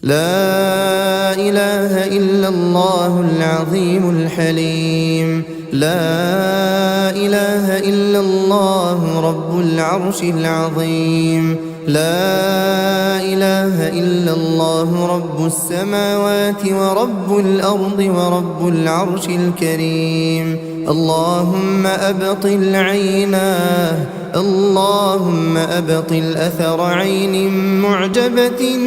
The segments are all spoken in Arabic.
لا إله إلا الله العظيم الحليم. لا إله إلا الله رب العرش العظيم. لا إله إلا الله رب السماوات ورب الأرض ورب العرش الكريم. اللهم أبطل عيناه، اللهم أبطل أثر عين معجبة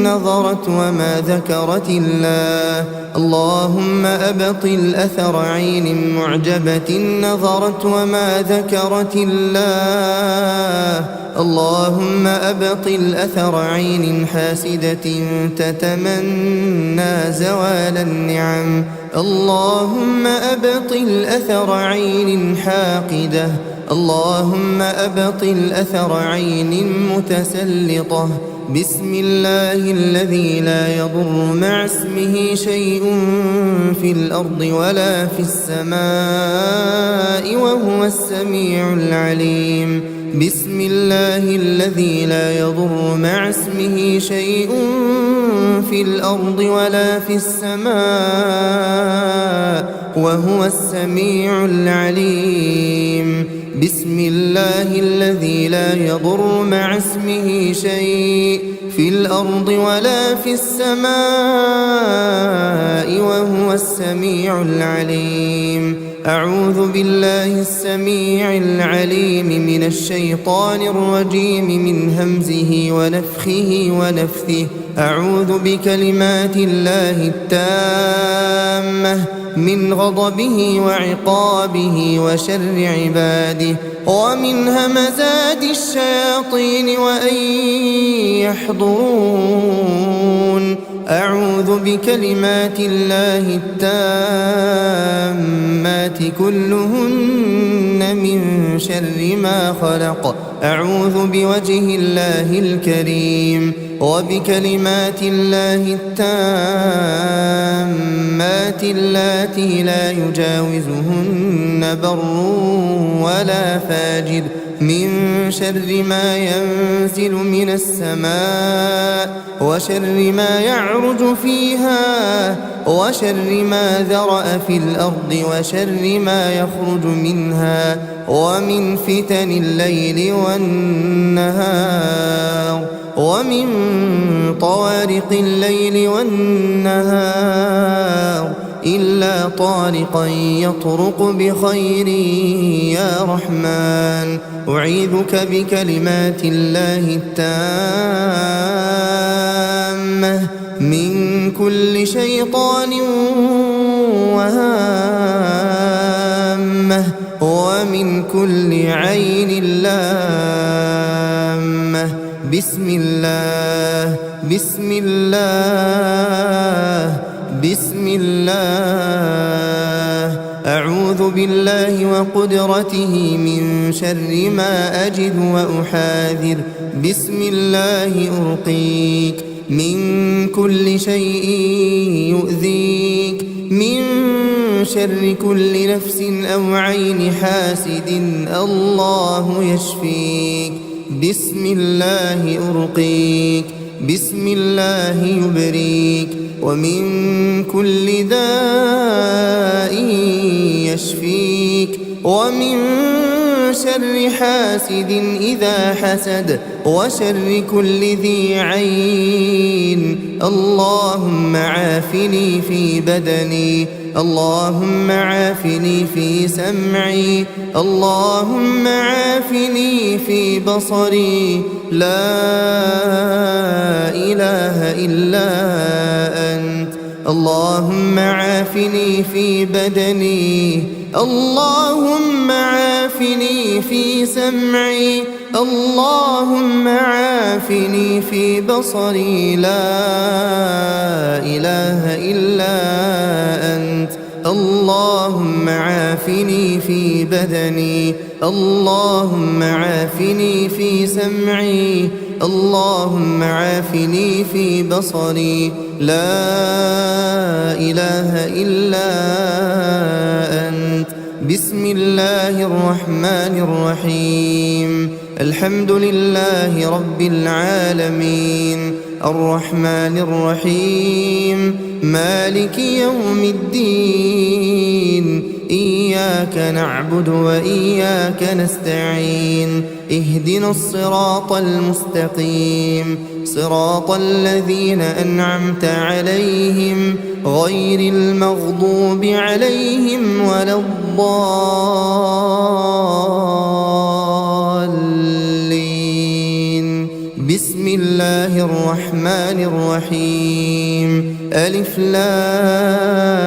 نظرت وما ذكرت الله. اللهم أبطل أثر عين معجبة نظرت وما ذكرت الله. اللهم أبطل أثر عين حاسدة تتمنى زوال النعم. اللهم أبطل أثر عين حاقدة. اللهم أبطل أثر عين متسلطة. بسم الله الذي لا يضر مع اسمه شيء في الأرض ولا في السماء وهو السميع العليم. بسم الله الذي لا يضر مع اسمه شيء في الأرض ولا في السماء وهو السميع العليم. بسم الله الذي لا يضر مع اسمه شيء في الأرض ولا في السماء وهو السميع العليم. أعوذ بالله السميع العليم من الشيطان الرجيم من همزه ونفخه ونفثه. أعوذ بكلمات الله التامة من غضبه وعقابه وشر عباده ومن همزات الشياطين وأن يحضرون. أعوذ بكلمات الله التامات كلهن من شر ما خلق. أعوذ بوجه الله الكريم وبكلمات الله التامات اللاتي لا يجاوزهن بر ولا فاجر من شر ما ينزل من السماء وشر ما يعرج فيها وشر ما ذرأ في الأرض وشر ما يخرج منها ومن فتن الليل والنهار ومن طوارق الليل والنهار إلا طارقا يطرق بخير يا رحمن. أعيذك بكلمات الله التامة من كل شيطان وهامة ومن كل عين لامة. بسم الله بسم الله بسم الله. أعوذ بالله وقدرته من شر ما أجد وأحاذر. بسم الله أرقيك من كل شيء يؤذيك من شر كل نفس أو عين حاسد الله يشفيك. بسم الله أرقيك بسم الله يبريك ومن كل داء يشفيك ومن شر حاسد إذا حسد وشر كل ذي عين. اللهم عافني في بدني اللهم عافني في سمعي اللهم عافني في بصري. لا إله إلا أنت. اللهم عافني في بدني اللهم عافني في سمعي اللهم عافني في بصري. لا إله إلا أنت. اللهم عافني في بدني اللهم عافني في سمعي اللهم عافني في بصري. لا إله إلا أنت. بسم الله الرحمن الرحيم. الحمد لله رب العالمين الرحمن الرحيم مالك يوم الدين إياك نعبد وإياك نستعين اهدنا الصراط المستقيم صراط الذين أنعمت عليهم غير المغضوب عليهم ولا الضالين بسم الله الرحمن الرحيم ألف لام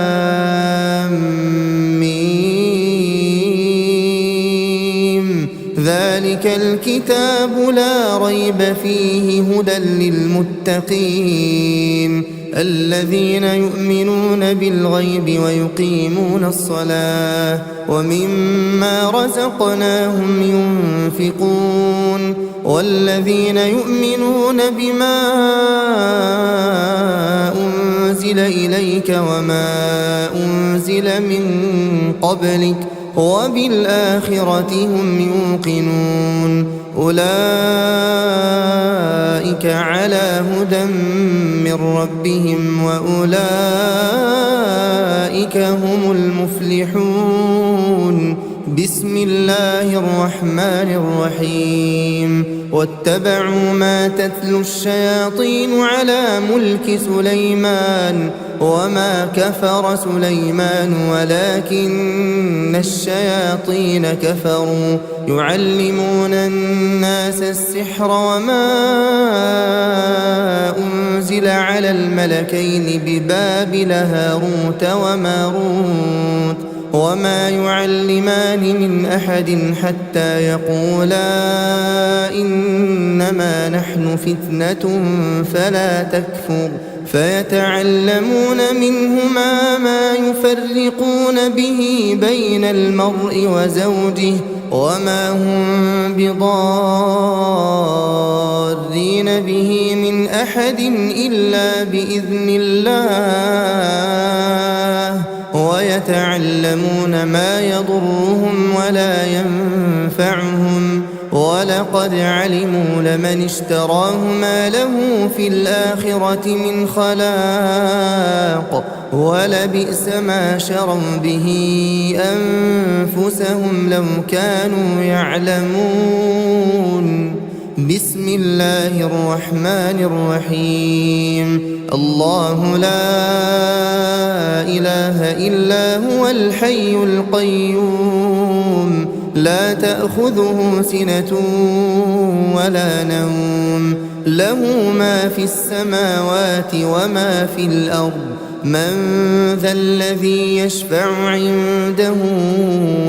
ذلك الكتاب لا ريب فيه هدى للمتقين الذين يؤمنون بالغيب ويقيمون الصلاة ومما رزقناهم ينفقون والذين يؤمنون بما أنزل إليك وما أنزل من قبلك وبالآخرة هم يوقنون أولئك على هدى من ربهم وأولئك هم المفلحون بسم الله الرحمن الرحيم واتبعوا ما تتلو الشياطين على ملك سليمان وما كفر سليمان ولكن الشياطين كفروا يعلمون الناس السحر وما أنزل على الملكين ببابل هاروت وماروت وما يعلمان من أحد حتى يقولا إنما نحن فتنة فلا تكفر فيتعلمون منهما ما يفرقون به بين المرء وزوجه وما هم بضارين به من أحد إلا بإذن الله ويتعلمون ما يضرهم ولا ينفعهم ولقد علموا لمن اشتراه ما له في الآخرة من خلاق ولبئس ما شروا به أنفسهم لو كانوا يعلمون بسم الله الرحمن الرحيم الله لا إله إلا هو الحي القيوم لا تأخذه سنة ولا نوم له ما في السماوات وما في الأرض من ذا الذي يشفع عنده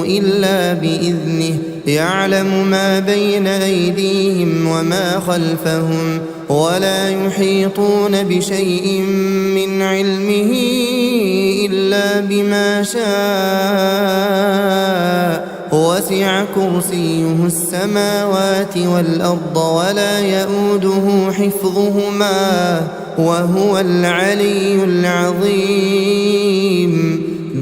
إلا بإذنه يعلم ما بين أيديهم وما خلفهم ولا يحيطون بشيء من علمه إلا بما شاء وسع كرسيه السماوات والأرض ولا يؤوده حفظهما وهو العلي العظيم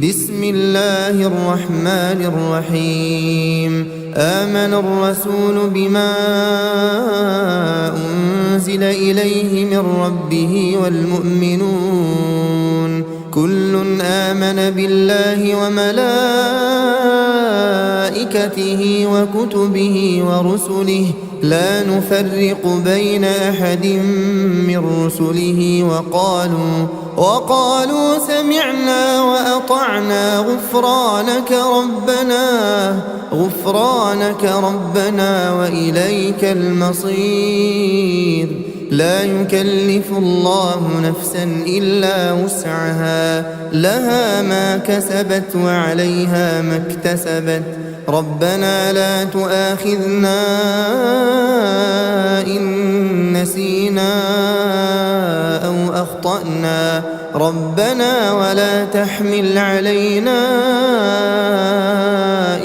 بسم الله الرحمن الرحيم آمن الرسول بما أنزل إليه من ربه والمؤمنون كل آمن بالله وملائكته وكتبه ورسله لا نفرق بين أحد من رسله وقالوا سمعنا وأطعنا غفرانك ربنا وإليك المصير لا يكلف الله نفسا إلا وسعها لها ما كسبت وعليها ما اكتسبت ربنا لا تؤاخذنا إن نسينا أو أخطأنا ربنا ولا تحمل علينا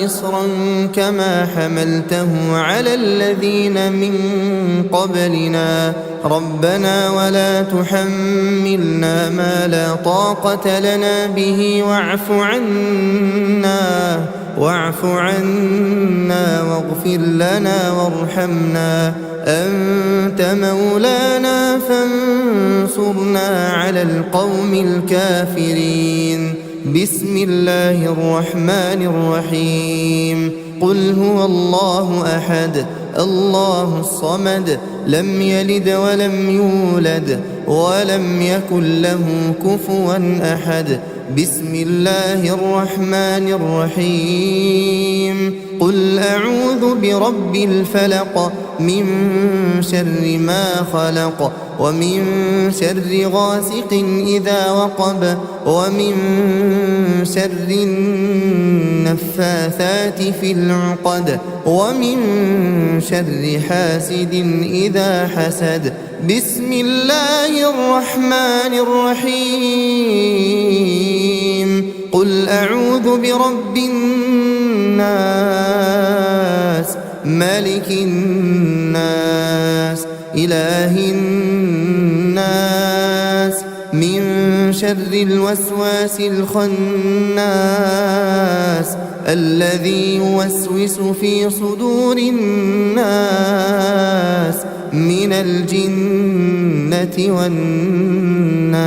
إصرا كما حملته على الذين من قبلنا ربنا ولا تحملنا ما لا طاقة لنا به واعف عنا واغفر لنا وارحمنا أنت مولانا فانصرنا على القوم الكافرين. بسم الله الرحمن الرحيم. قل هو الله أحد الله الصمد لم يلد ولم يولد ولم يكن له كفوا أحد. بسم الله الرحمن الرحيم. قل أعوذ برب الفلق من شر ما خلق ومن شر غاسق إذا وقب ومن شر النفاثات في العقد ومن شر حاسد إذا حسد. بسم الله الرحمن الرحيم. قل أعوذ برب الناس ملك الناس إله الناس من شر الوسواس الخناس الذي يوسوس في صدور الناس من الجنة والناس.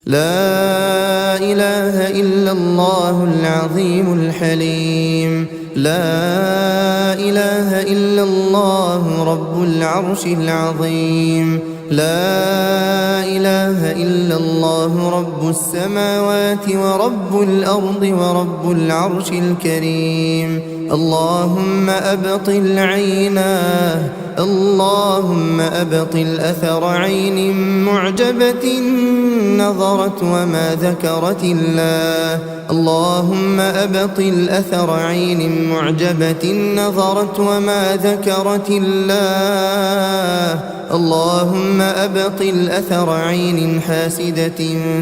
لا إله إلا الله العظيم الحليم. لا إله إلا الله رب العرش العظيم. لا إله إلا الله رب السماوات ورب الأرض ورب العرش الكريم. اللهم أبطل عيناه اللهم أبطل أثر عين معجبة نظرت وما ذكرت الله. اللهم أبطل أثر عين معجبة نظرت وما ذكرت الله. اللهم أبطل أثر عين حاسدة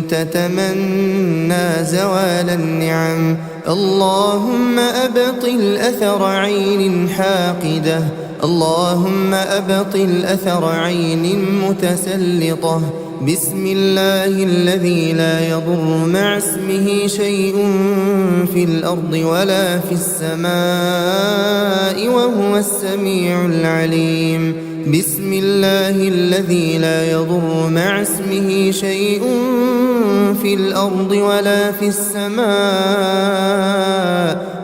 تتمنى زوال النعم. اللهم أبطل أثر عين حاقدة. اللهم أبطل أثر عين متسلطة. بسم الله الذي لا يضر مع اسمه شيء في الأرض ولا في السماء وهو السميع العليم. بسم الله الذي لا يضر مع اسمه شيء في الأرض ولا في السماء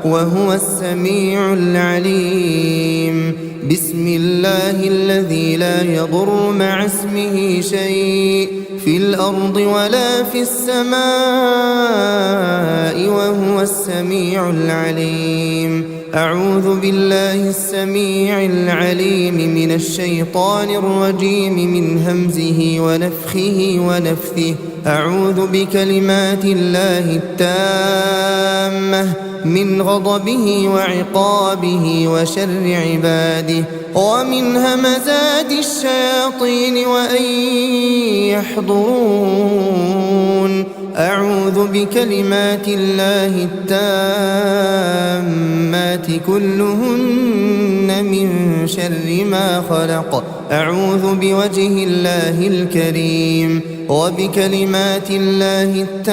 وهو السميع العليم. بسم الله الذي لا يضر مع اسمه شيء في الأرض ولا في السماء وهو السميع العليم. أعوذ بالله السميع العليم من الشيطان الرجيم من همزه ونفخه ونفثه. أعوذ بكلمات الله التامة من غضبه وعقابه وشر عباده ومن همزات الشياطين وأن يحضرون. أعوذ بكلمات الله التامات كلهن من شر ما خلق. أعوذ بوجه الله الكريم وبكلمات الله التامات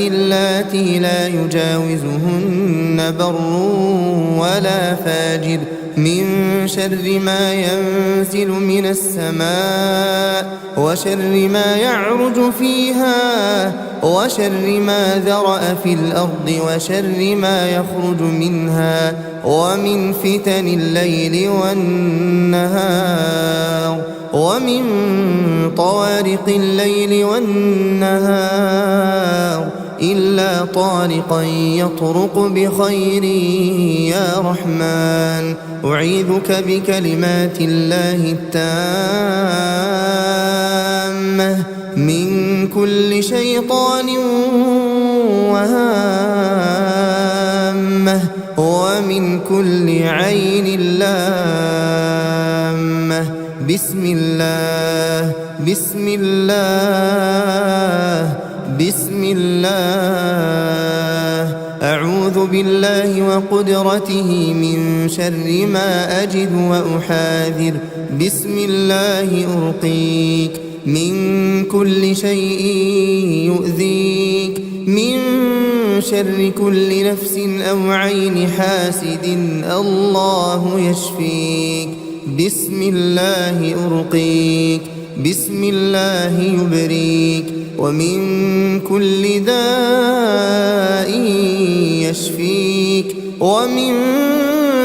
اللاتي لا يجاوزهن بر ولا فاجر من شر ما ينزل من السماء وشر ما يعرج فيها وشر ما ذرأ في الأرض وشر ما يخرج منها ومن فتن الليل والنهار ومن طوارق الليل والنهار إلا طارقا يطرق بخير يا رحمن. أعيذك بكلمات الله التامة من كل شيطان وهامة ومن كل عين لامة. بسم الله بسم الله بسم الله. أعوذ بالله وقدرته من شر ما أجد وأحاذر. بسم الله أرقيك من كل شيء يؤذيك من شر كل نفس أو عين حاسد الله يشفيك. بسم الله أرقيك، بسم الله يبريك، ومن كل داء يشفيك، ومن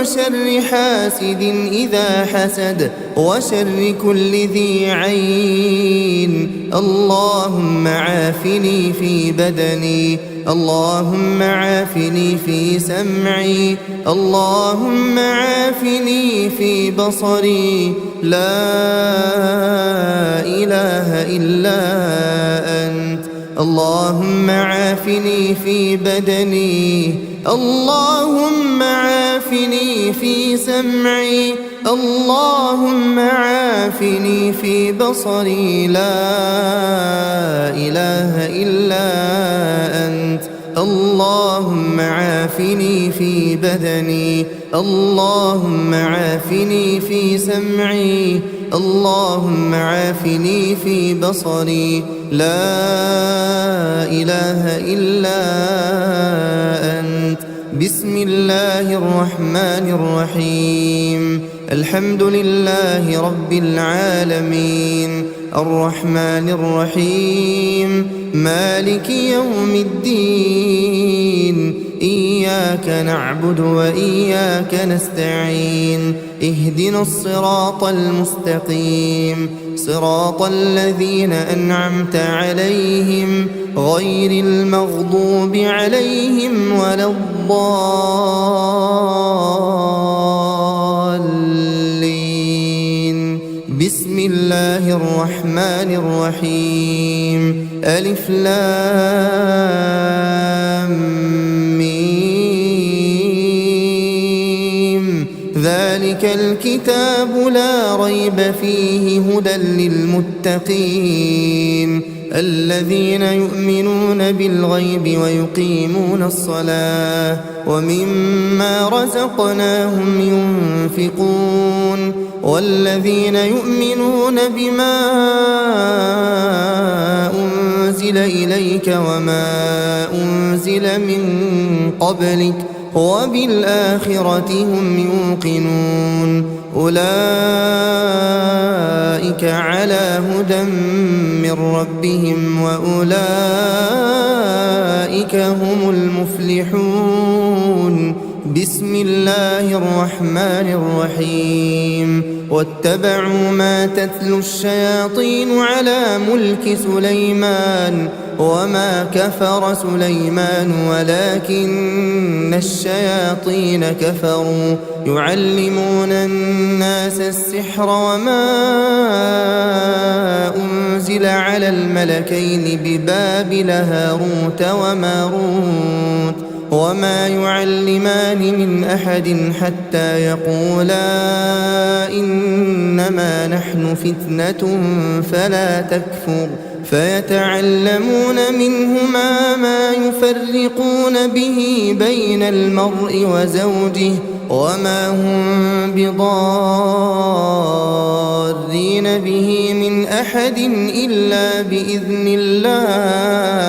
شر حاسد إذا حسد، وشر كل ذي عين. اللهم عافني في بدني، اللهم عافني في سمعي، اللهم عافني في بصري. لا إله إلا أنت. اللهم عافني في بدني، اللهم عافني في سمعي، اللهم عافني في بصري. لا إله إلا أنت. اللهم عافني في بدني، اللهم عافني في سمعي، اللهم عافني في بصري. لا إله إلا أنت. بسم الله الرحمن الرحيم. الحمد لله رب العالمين، الرحمن الرحيم، مالك يوم الدين. إياك نعبد وإياك نستعين. اهدنا الصراط المستقيم، صراط الذين أنعمت عليهم غير المغضوب عليهم ولا الضالين. بسم الله الرحمن الرحيم. ألف لام ميم. ذلك الكتاب لا ريب فيه هدى للمتقين الذين يؤمنون بالغيب ويقيمون الصلاة ومما رزقناهم ينفقون والذين يؤمنون بما أنزل إليك وما أنزل من قبلك وبالآخرة هم يوقنون أولئك على هدى من ربهم وأولئك هم المفلحون. بسم الله الرحمن الرحيم. واتبعوا ما تتلو الشياطين على ملك سليمان وما كفر سليمان ولكن الشياطين كفروا يعلمون الناس السحر وما أنزل على الملكين ببابل هاروت وماروت وما يعلمان من أحد حتى يقولا إنما نحن فتنة فلا تكفر فيتعلمون منهما ما يفرقون به بين المرء وزوجه وما هم بضارين به من أحد إلا بإذن الله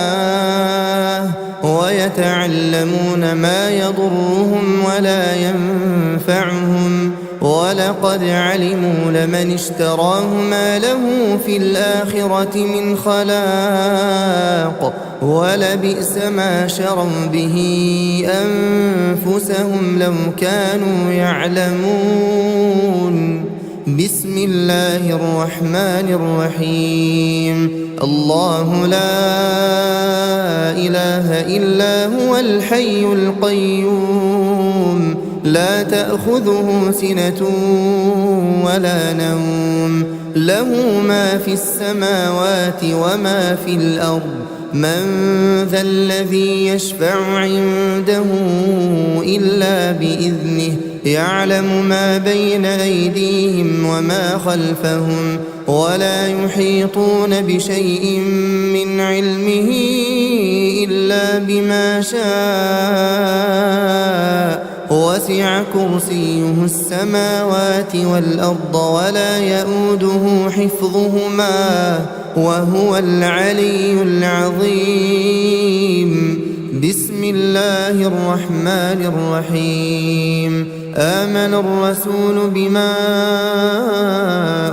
ويتعلمون ما يضرهم ولا ينفعهم ولقد علموا لمن اشتراه ما له في الآخرة من خلاق ولبئس ما شروا به أنفسهم لو كانوا يعلمون. بسم الله الرحمن الرحيم. الله لا إله إلا هو الحي القيوم لا تأخذه سنة ولا نوم له ما في السماوات وما في الأرض من ذا الذي يشفع عنده إلا بإذنه يعلم ما بين أيديهم وما خلفهم ولا يحيطون بشيء من علمه إلا بما شاء وسع كرسيه السماوات والأرض ولا يؤوده حفظهما وهو العلي العظيم. بسم الله الرحمن الرحيم آمن الرسول بما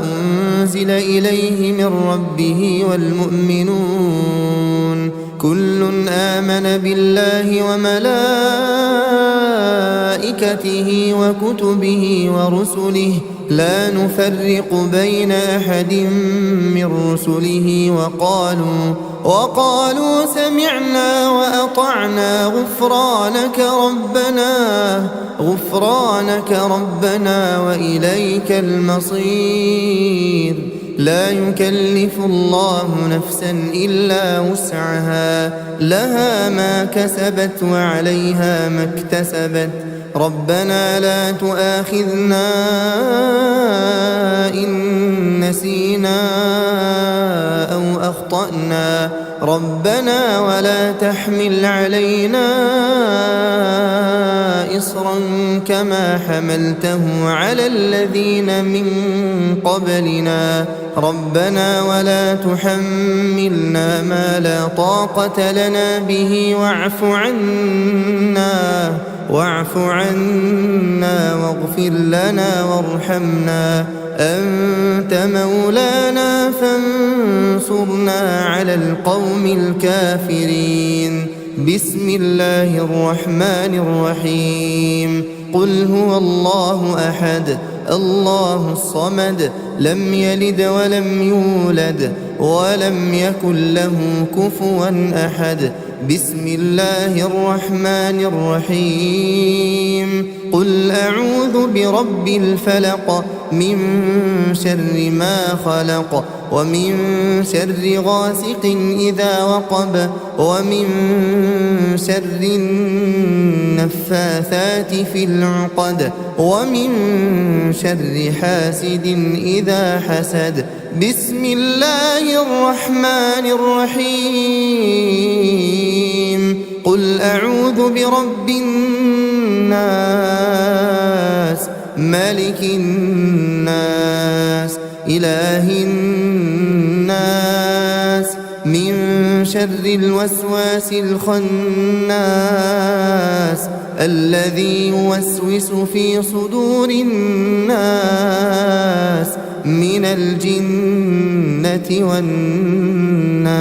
أنزل إليه من ربه والمؤمنون كل آمن بالله وملائكته وكتبه ورسله لا نفرق بين أحد من رسله وقالوا سمعنا وأطعنا غفرانك ربنا وإليك المصير لا يكلف الله نفسا إلا وسعها لها ما كسبت وعليها ما اكتسبت ربنا لا تؤاخذنا إن نسينا أو أخطأنا ربنا ولا تحمل علينا إصرا كما حملته على الذين من قبلنا ربنا ولا تحملنا ما لا طاقة لنا به واعف عنا واغفر لنا وارحمنا أنت مولانا فانصرنا على القوم الكافرين بسم الله الرحمن الرحيم قل هو الله أحد الله الصمد لم يلد ولم يولد ولم يكن له كفوا أحد بسم الله الرحمن الرحيم قل أعوذ برب الفلق من شر ما خلق ومن شر غاسق إذا وقب ومن شر النفاثات في العقد ومن شر حاسد إذا حسد بسم الله الرحمن الرحيم قل أعوذ برب الناس ملك الناس إله الناس من شر الوسواس الخناس الذي يوسوس في صدور الناس من الجنة والناس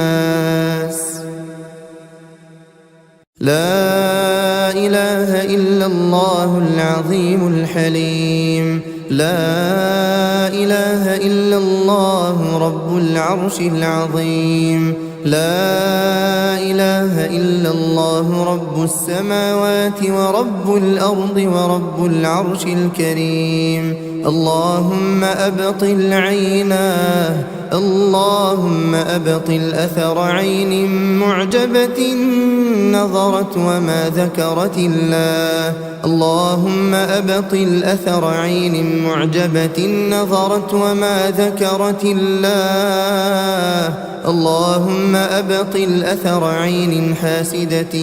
لا إله إلا الله العظيم الحليم لا إله إلا الله رب العرش العظيم لا إله إلا الله رب السماوات ورب الأرض ورب العرش الكريم اللهم أبطل عيناه اللهم أبطل أثر عين معجبة نظرت وما ذكرت الله اللهم أبطل أثر عين معجبة نظرت وما ذكرت الله اللهم أبطل أثر عين حاسدة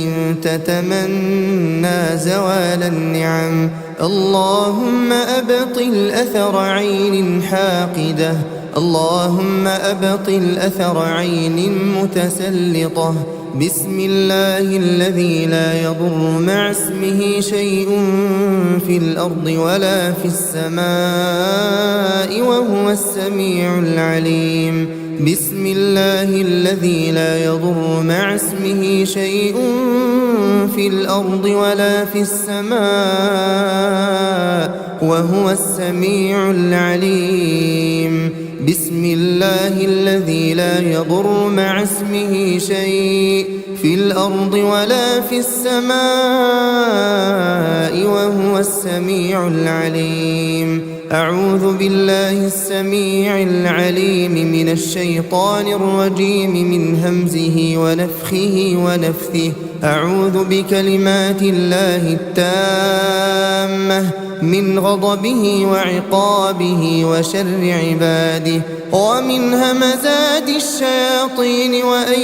تتمنى زوال النعم اللهم أبطل أثر عين حاقدة اللهم أبطل أثر عين متسلطة بسم الله الذي لا يضر مع اسمه شيء في الأرض ولا في السماء وهو السميع العليم بسم الله الذي لا يضر مع اسمه شيء في الأرض ولا في السماء وهو السميع العليم بسم الله الذي لا يضر مع اسمه شيء في الأرض ولا في السماء وهو السميع العليم أعوذ بالله السميع العليم من الشيطان الرجيم من همزه ونفخه ونفثه أعوذ بكلمات الله التامة من غضبه وعقابه وشر عباده ومن همزات الشياطين وأن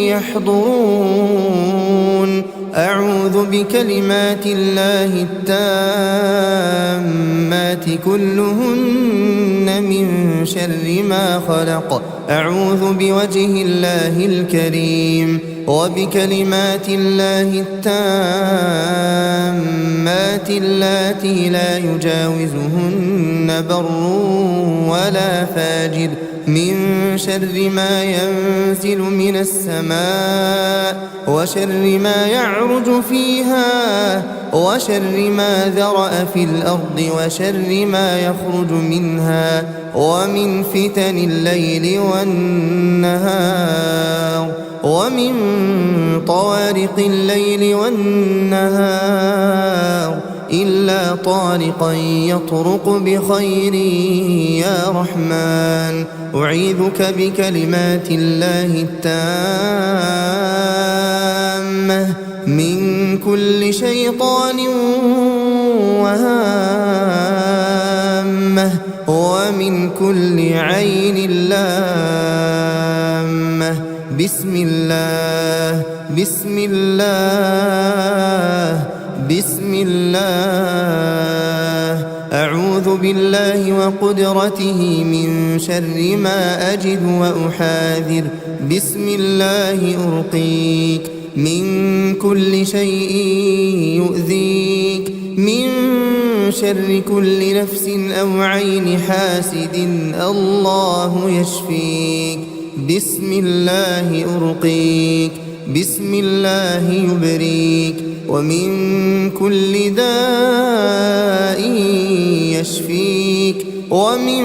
يحضرون أعوذ بكلمات الله التامات كلهن من شر ما خلق أعوذ بوجه الله الكريم وبكلمات الله التامات اللاتي لا يجاوزهن بر ولا فاجر من شر ما ينزل من السماء وشر ما يعرج فيها وشر ما ذرأ في الأرض وشر ما يخرج منها ومن فتن الليل والنهار ومن طوارق الليل والنهار إلا طارقا يطرق بخير يا رحمن. أعيذك بكلمات الله التامة من كل شيطان وهامة ومن كل عين لامة. بسم الله بسم الله بسم الله. أعوذ بالله وقدرته من شر ما أجد وأحاذر. بسم الله أرقيك من كل شيء يؤذيك من شر كل نفس أو عين حاسد الله يشفيك. بسم الله أرقيك بسم الله يبريك ومن كل داء يشفيك ومن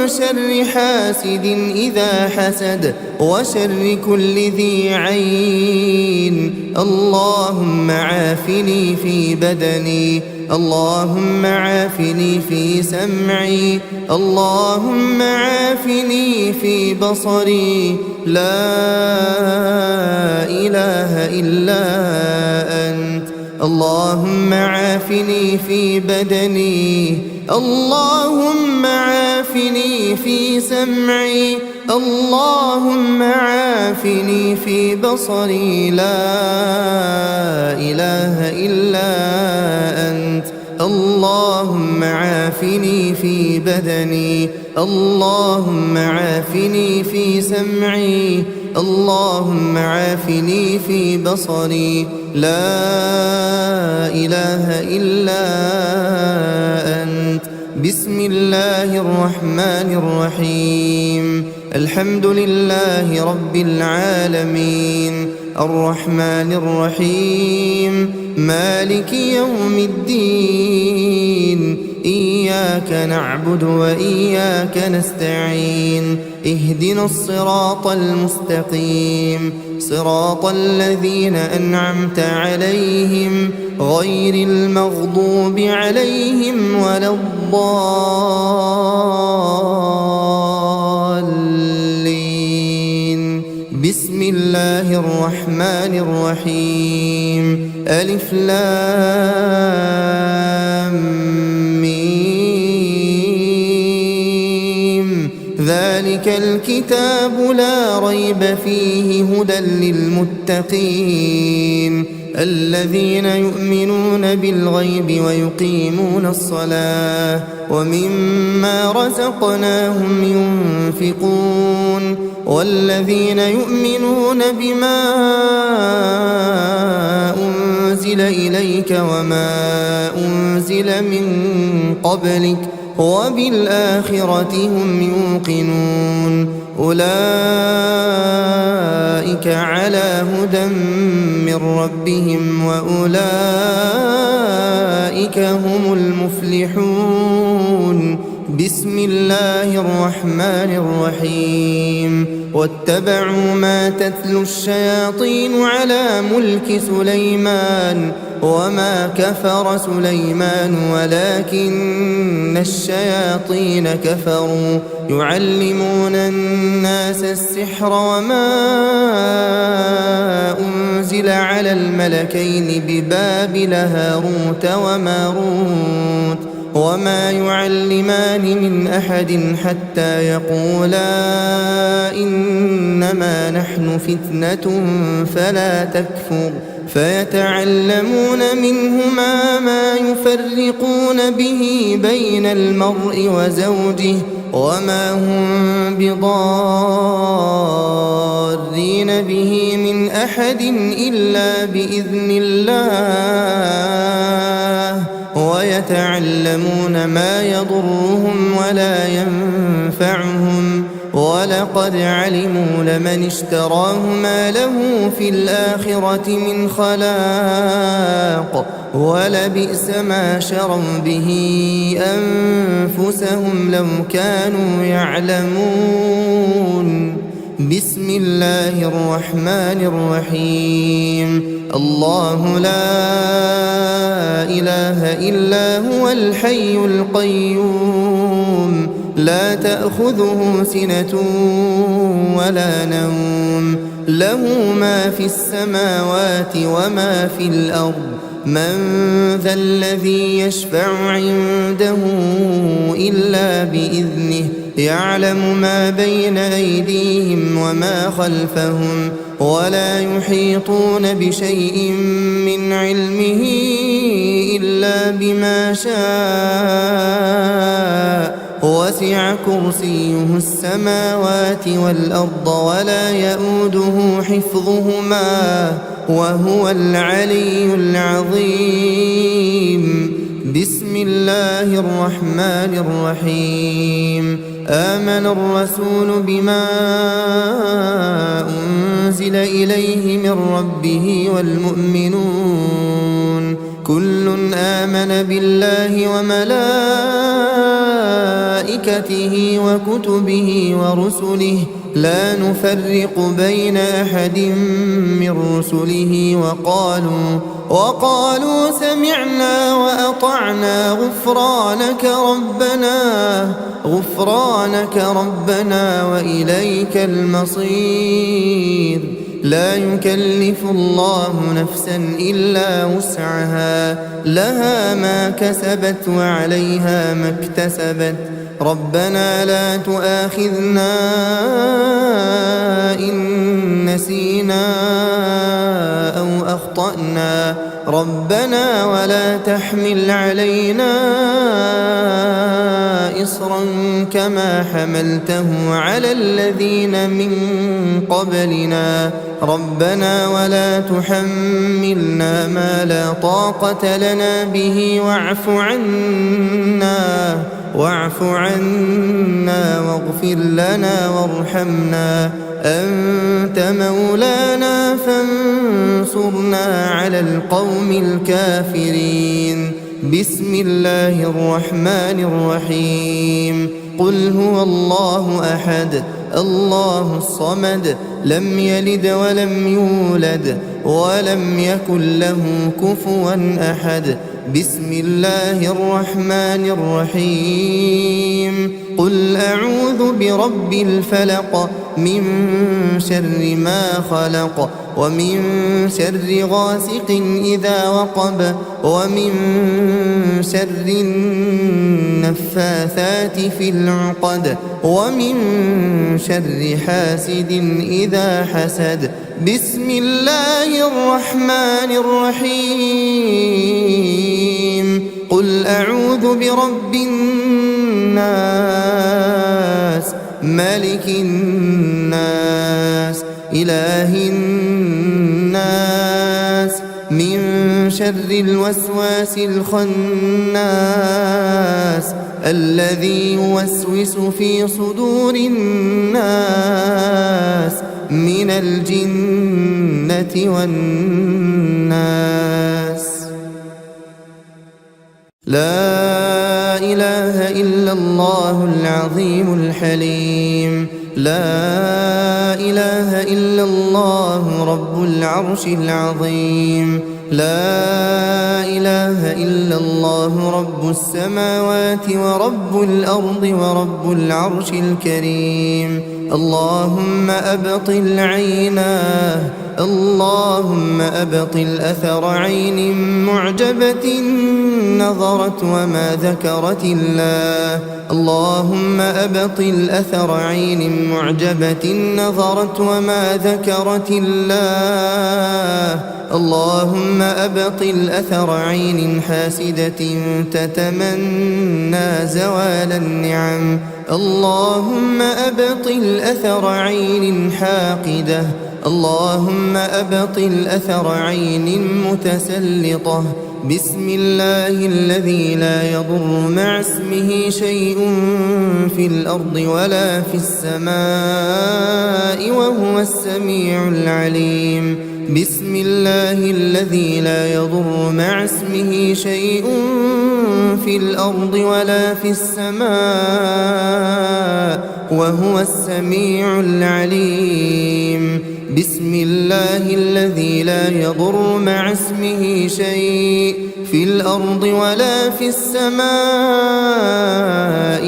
شر حاسد إذا حسد وشر كل ذي عين. اللهم عافني في بدني اللهم عافني في سمعي اللهم عافني في بصري. لا إله إلا أنت. اللهم عافني في بدني اللهم عافني في سمعي اللهم عافني في بصري. لا إله إلا أنت. اللهم عافني في بدني اللهم عافني في سمعي اللهم عافني في بصري. لا إله إلا أنت. بسم الله الرحمن الرحيم. الحمد لله رب العالمين الرحمن الرحيم مالك يوم الدين. إياك نعبد وإياك نستعين. اهدنا الصراط المستقيم صراط الذين أنعمت عليهم غير المغضوب عليهم ولا الضالين. بسم الله الرحمن الرحيم. ألف لام ميم. ذلك الكتاب لا ريب فيه هدى للمتقين الذين يؤمنون بالغيب ويقيمون الصلاة ومما رزقناهم ينفقون والذين يؤمنون بما أنزل إليك وما أنزل من قبلك وبالآخرة هم يوقنون. أولئك على هدى من ربهم وأولئك هم المفلحون. بسم الله الرحمن الرحيم. واتبعوا ما تتلو الشياطين على ملك سليمان وما كفر سليمان ولكن الشياطين كفروا يعلمون الناس السحر وما أنزل على الملكين ببابل هاروت وماروت وما يعلمان من أحد حتى يقولا إنما نحن فتنة فيتعلمون منهما ما يفرقون به بين المرء وزوجه وما هم بضارين به من أحد إلا بإذن الله ويتعلمون ما يضرهم ولا ينفعهم ولقد علموا لمن اشتراه ما له في الآخرة من خلاق ولبئس ما شروا به أنفسهم لو كانوا يعلمون. بسم الله الرحمن الرحيم. الله لا إله إلا هو الحي القيوم لا تأخذه سنة ولا نوم له ما في السماوات وما في الأرض من ذا الذي يشفع عنده إلا بإذنه يعلم ما بين أيديهم وما خلفهم ولا يحيطون بشيء من علمه إلا بما شاء وسع كرسيه السماوات والأرض ولا يؤوده حفظهما وهو العلي العظيم. بسم الله الرحمن الرحيم. آمن الرسول بما أنزل إليه من ربه والمؤمنون كل آمن بالله وملائكته وكتبه ورسله لا نفرق بين أحد من رسله وقالوا سمعنا وأطعنا غفرانك ربنا وإليك المصير. لا يكلف الله نفسا إلا وسعها لها ما كسبت وعليها ما اكتسبت ربنا لا تؤاخذنا إن نسينا أو أخطأنا ربنا ولا تحمل علينا إصرا كما حملته على الذين من قبلنا ربنا ولا تحملنا ما لا طاقة لنا به واعف عنا واغفر لنا وارحمنا أنت مولانا فانصرنا على القوم الكافرين. بسم الله الرحمن الرحيم. قل هو الله أحد الله الصمد لم يلد ولم يولد ولم يكن له كفوا أحد. بسم الله الرحمن الرحيم. قل أعوذ برب الفلق من شر ما خلق ومن شر غاسق إذا وقب ومن شر النفاثات في العقد ومن شر حاسد إذا حسد. بسم الله الرحمن الرحيم. قل أعوذ برب الناس ملك الناس إله الناس من شر الوسواس الخناس الذي يوسوس في صدور الناس من الجنة والناس. لا إله إلا الله العظيم الحليم. لا إله إلا الله رب العرش العظيم. لا إله إلا الله رب السماوات ورب الأرض ورب العرش الكريم. اللهم أبطل عيناه اللهم أبطل أثر عين معجبة نظرت وما ذكرت الله اللهم أبطل أثر عين معجبة نظرت وما ذكرت الله اللهم أبطل أثر عين حاسدة تتمنى زوال النعم اللهم أبطل أثر عين حاقدة اللهم أبطل أثر عين متسلطة بسم الله الذي لا يضر مع اسمه شيء في الأرض ولا في السماء وهو السميع العليم بسم الله الذي لا يضر مع اسمه شيء في الأرض ولا في السماء وهو السميع العليم بسم الله الذي لا يضر مع اسمه شيء في الأرض ولا في السماء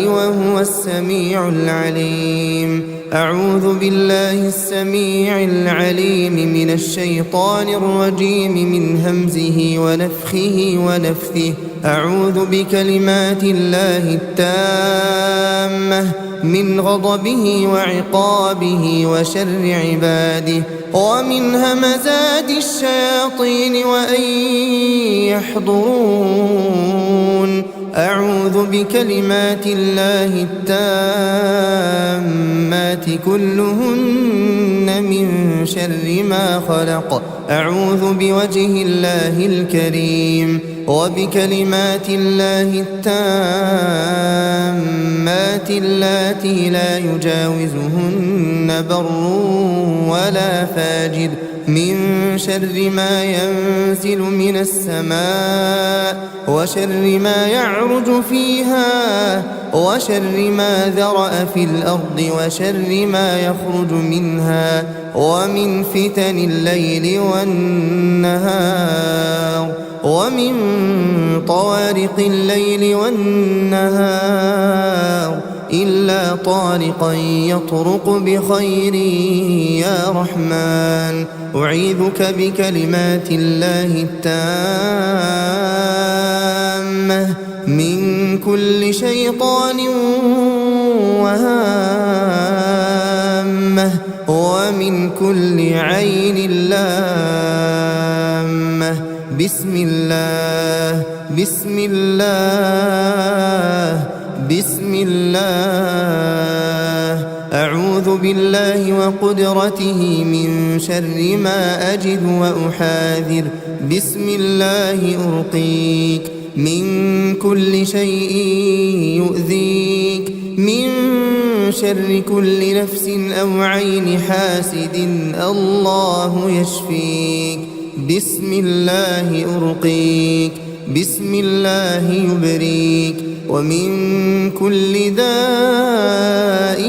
وهو السميع العليم أعوذ بالله السميع العليم من الشيطان الرجيم من همزه ونفخه ونفثه أعوذ بكلمات الله التامة من غضبه وعقابه وشر عباده ومن همزات الشياطين وأن يحضرون أعوذ بكلمات الله التامات كلهن من شر ما خلق أعوذ بوجه الله الكريم وبكلمات الله التامات اللاتي لا يجاوزهن بر ولا فاجر من شر ما ينزل من السماء وشر ما يعرج فيها وشر ما ذرأ في الأرض وشر ما يخرج منها ومن فتن الليل والنهار ومن طوارق الليل والنهار إلا طارقا يطرق بخير يا رحمن أعيذك بكلمات الله التامة من كل شيطان وهامة ومن كل عين لامة بسم الله بسم الله بسم الله أعوذ بالله وقدرته من شر ما أجد وأحاذر بسم الله أرقيك من كل شيء يؤذيك من شر كل نفس أو عين حاسد الله يشفيك بسم الله أرقيك بسم الله يبريك ومن كل داء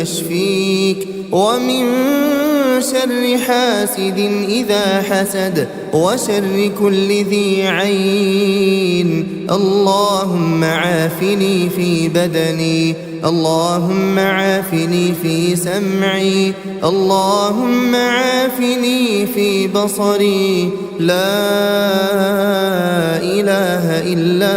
يشفيك ومن شر حاسد إذا حسد وشر كل ذي عين اللهم عافني في بدني اللهم عافني في سمعي اللهم عافني في بصري لا إله إلا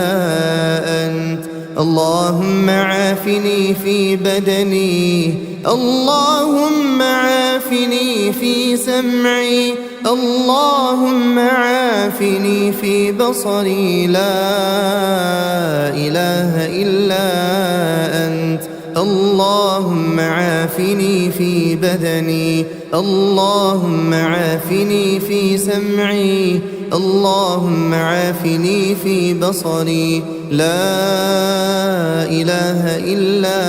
أنت اللهم عافني في بدني اللهم عافني في سمعي اللهم عافني في بصري لا إله إلا أنت اللهم عافني في بدني اللهم عافني في سمعي اللهم عافني في بصري لا إله إلا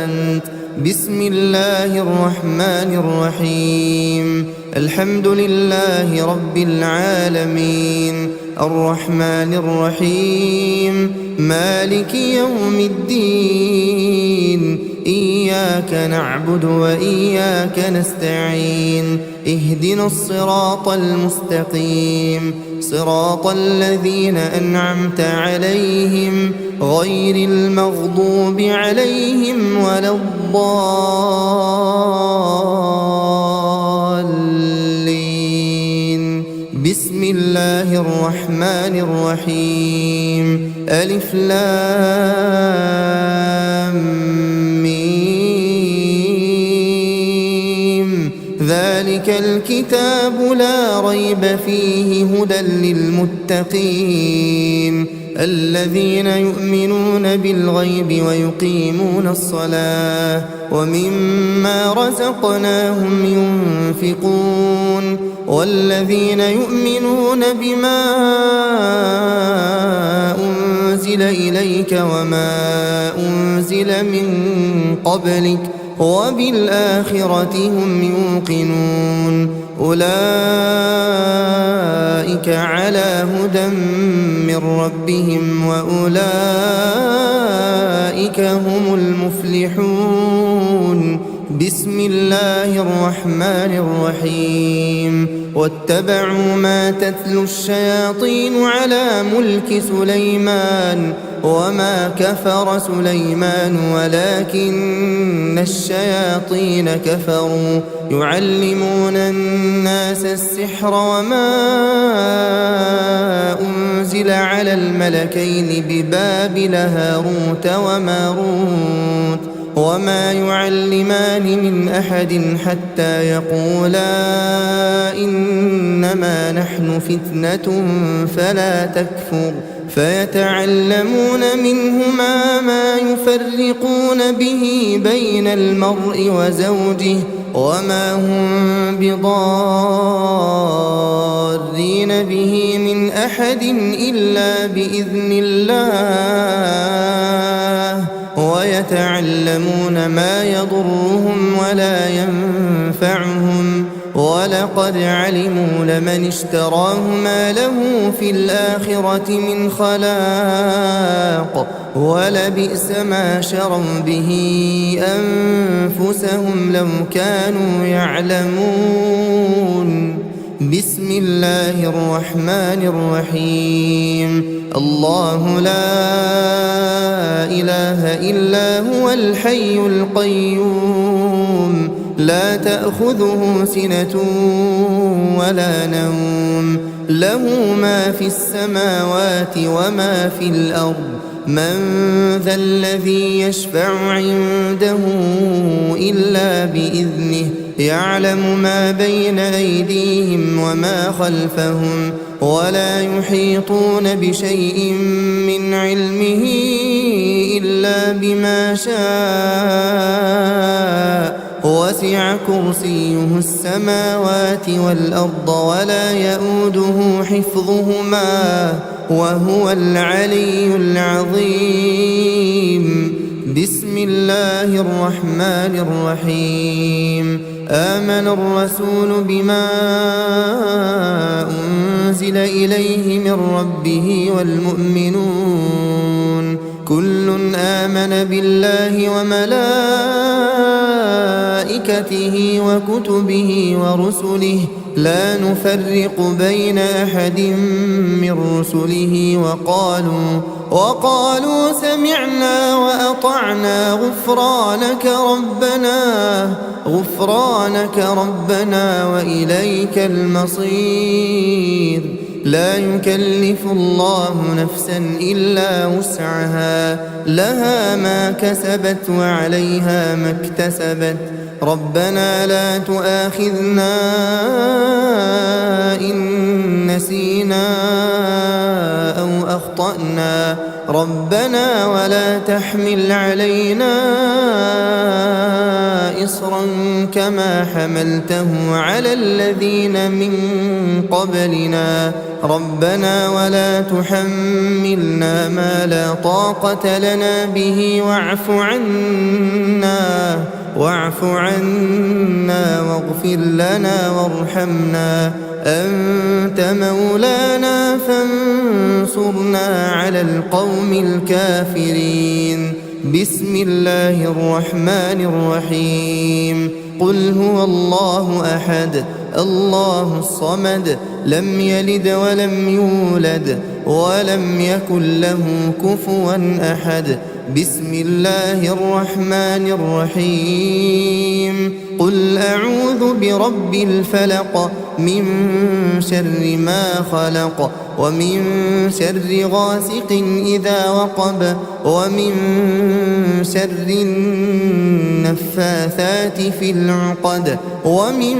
أنت بسم الله الرحمن الرحيم الحمد لله رب العالمين الرحمن الرحيم مالك يوم الدين إياك نعبد وإياك نستعين اهدنا الصراط المستقيم صراط الذين أنعمت عليهم غير المغضوب عليهم ولا الضالين. بسم الله الرحمن الرحيم. ألف لام ميم. ذلك الكتاب لا ريب فيه هدى للمتقين الذين يؤمنون بالغيب ويقيمون الصلاة ومما رزقناهم ينفقون والذين يؤمنون بما أنزل إليك وما أنزل من قبلك وبالآخرة هم يوقنون أولئك على هدى من ربهم وأولئك هم المفلحون. بسم الله الرحمن الرحيم. واتبعوا ما تتلو الشياطين على ملك سليمان وما كفر سليمان ولكن الشياطين كفروا يعلمون الناس السحر وما أنزل على الملكين ببابل هاروت وماروت وما يعلمان من أحد حتى يقولا إنما نحن فتنة فلا تكفر فيتعلمون منهما ما يفرقون به بين المرء وزوجه وما هم بضارين به من أحد إلا بإذن الله ويتعلمون ما يضرهم ولا ينفعهم ولقد علموا لمن اشتراه ما له في الآخرة من خلاق ولبئس ما شروا به أنفسهم لو كانوا يعلمون. بسم الله الرحمن الرحيم. الله لا إله إلا هو الحي القيوم لا تأخذه سنة ولا نوم له ما في السماوات وما في الأرض من ذا الذي يشفع عنده إلا بإذنه يعلم ما بين أيديهم وما خلفهم ولا يحيطون بشيء من علمه إلا بما شاء وسع كرسيه السماوات والأرض ولا يؤوده حفظهما وهو العلي العظيم. بسم الله الرحمن الرحيم. آمن الرسول بما أنزل إليه من ربه والمؤمنون كل آمن بالله وملائكته وكتبه ورسله لا نفرق بين أحد من رسله وقالوا سمعنا وأطعنا غفرانك ربنا وإليك المصير. لا يكلف الله نفسا إلا وسعها لها ما كسبت وعليها ما اكتسبت ربنا لا تؤاخذنا إن نسينا أو أخطأنا ربنا ولا تحمل علينا إصرا كما حملته على الذين من قبلنا ربنا ولا تحملنا ما لا طاقة لنا به واعف عنا واغفر لنا وارحمنا أنت مولانا فانصرنا على القوم الكافرين. بسم الله الرحمن الرحيم. قل هو الله أحد الله الصمد لم يلد ولم يولد ولم يكن له كفوا أحد. بسم الله الرحمن الرحيم قل أعوذ برب الفلق من شر ما خلق ومن شر غاسق إذا وقب ومن شر النفاثات في العقد ومن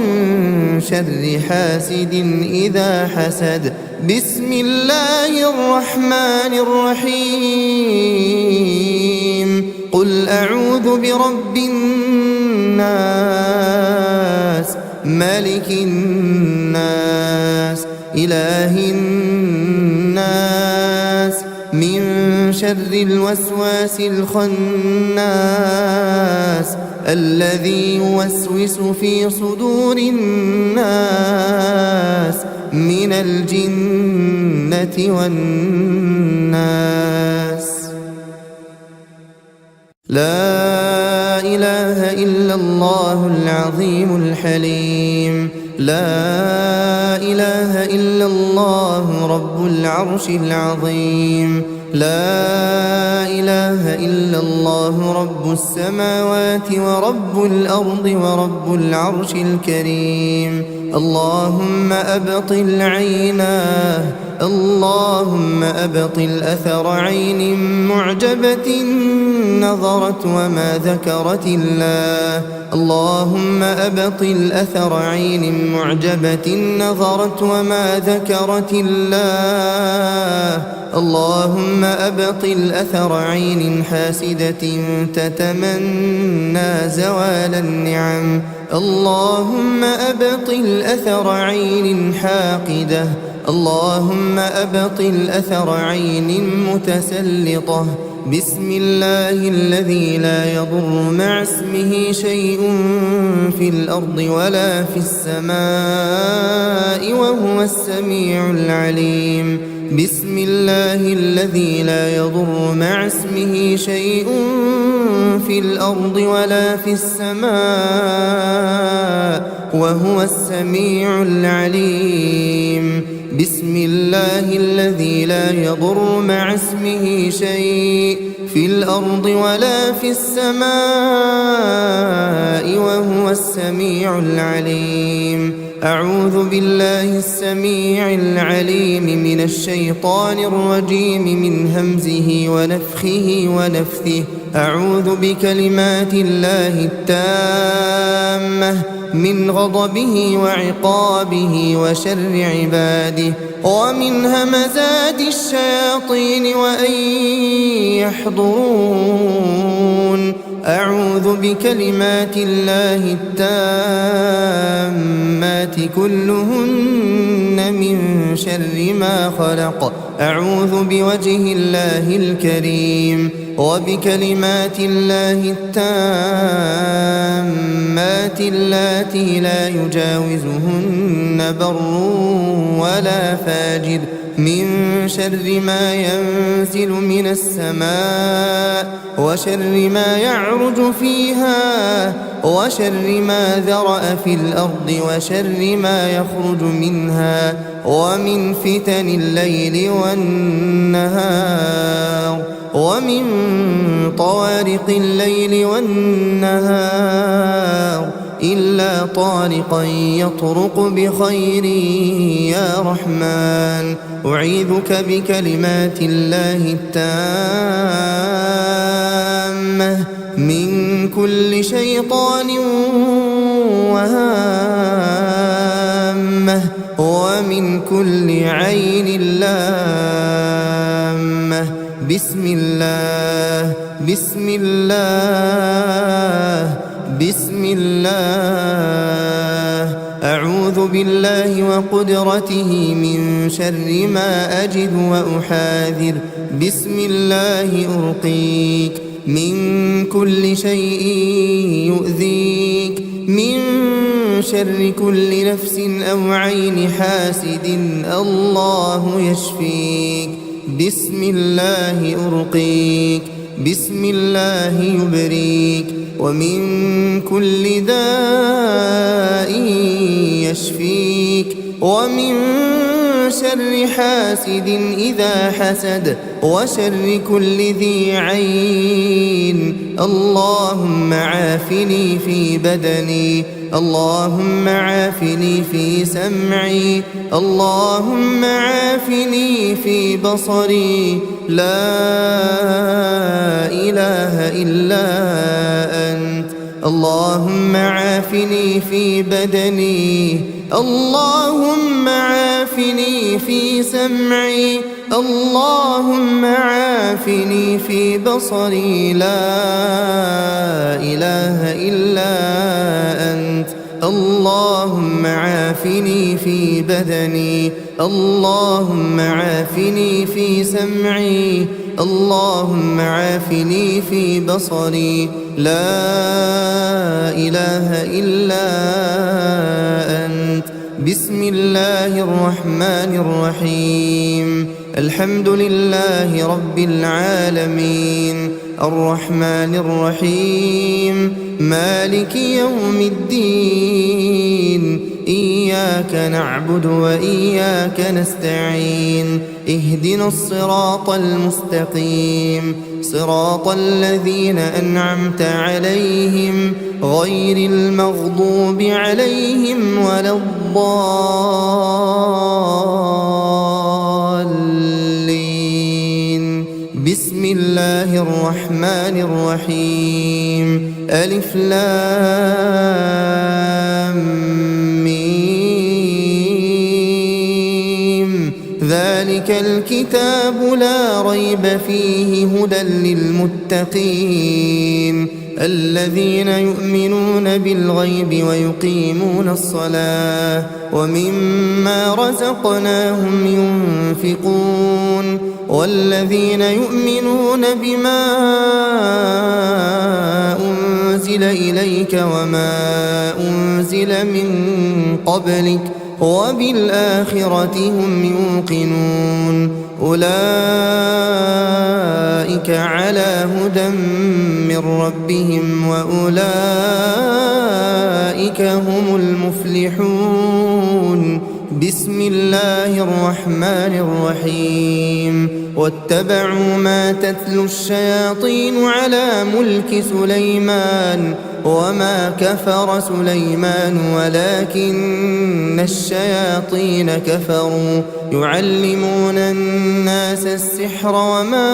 شر حاسد إذا حسد. بسم الله الرحمن الرحيم قل أعوذ برب الناس ملك الناس إله الناس من شر الوسواس الخناس الذي يوسوس في صدور الناس من الجنة والناس. لا إله إلا الله العظيم الحليم لا إله إلا الله رب العرش العظيم لا إله إلا الله رب السماوات ورب الأرض ورب العرش الكريم. اللهم أبطل عيناه اللهم أبطل أثر عين معجبة نظرت وما ذكرت الله. اللهم أبطل أثر عين معجبة نظرت وما ذكرت الله. اللهم أبطل أثر عين حاسدة تتمنى زوال النعم. اللهم أبطل أثر عين حاقدة. اللهم أبطل أثر عين متسلطة. بسم الله الذي لا يضر مع اسمه شيء في الأرض ولا في السماء وهو السميع العليم. بسم الله الذي لا يضر مع اسمه شيء في الأرض ولا في السماء وهو السميع العليم. بسم الله الذي لا يضر مع اسمه شيء في الأرض ولا في السماء وهو السميع العليم. أعوذ بالله السميع العليم من الشيطان الرجيم من همزه ونفخه ونفثه. أعوذ بكلمات الله التامة من غضبه وعقابه وشر عباده ومن همزات الشياطين وأن يحضرون. أعوذ بكلمات الله التامات كلهن من شر ما خلق. أعوذ بوجه الله الكريم وبكلمات الله التامات اللاتي لا يجاوزهن بر ولا فاجر من شر ما ينزل من السماء وشر ما يعرج فيها وشر ما ذرأ في الأرض وشر ما يخرج منها ومن فتن الليل والنهار ومن طوارق الليل والنهار إلا طارقا يطرق بخير يا رحمن. أعيذك بكلمات الله التامة من كل شيطان وهامة ومن كل عين لامة. بسم الله بسم الله بسم الله. أعوذ بالله وقدرته من شر ما أجد وأحاذر. بسم الله أرقيك من كل شيء يؤذيك من شر كل نفس أو عين حاسد الله يشفيك. بسم الله أرقيك بسم الله يبريك ومن كل داء يشفيك ومن شر حاسد إذا حسد وشر كل ذي عين. اللهم عافني في بدني، اللهم عافني في سمعي، اللهم عافني في بصري. لا إله إلا أنت. اللهم عافني في بدني، اللهم عافني في سمعي، اللهم عافني في بصري. لا إله إلا أنت. اللهم عافني في بدني، اللهم عافني في سمعي، اللهم عافني في بصري. لا إله إلا أنت. بسم الله الرحمن الرحيم. الحمد لله رب العالمين، الرحمن الرحيم، مالك يوم الدين. إياك نعبد وإياك نستعين. اهدنا الصراط المستقيم، صراط الذين أنعمت عليهم غير المغضوب عليهم ولا الضالين. بسم الله الرحمن الرحيم. ألف لام ميم. ذلك الكتاب لا ريب فيه هدى للمتقين الذين يؤمنون بالغيب ويقيمون الصلاة ومما رزقناهم ينفقون والذين يؤمنون بما أنزل إليك وما أنزل من قبلك وبالآخرة هم يوقنون. أولئك على هدى من ربهم وأولئك هم المفلحون. بسم الله الرحمن الرحيم. واتبعوا ما تتلو الشياطين على ملك سليمان وما كفر سليمان ولكن الشياطين كفروا يعلمون الناس السحر وما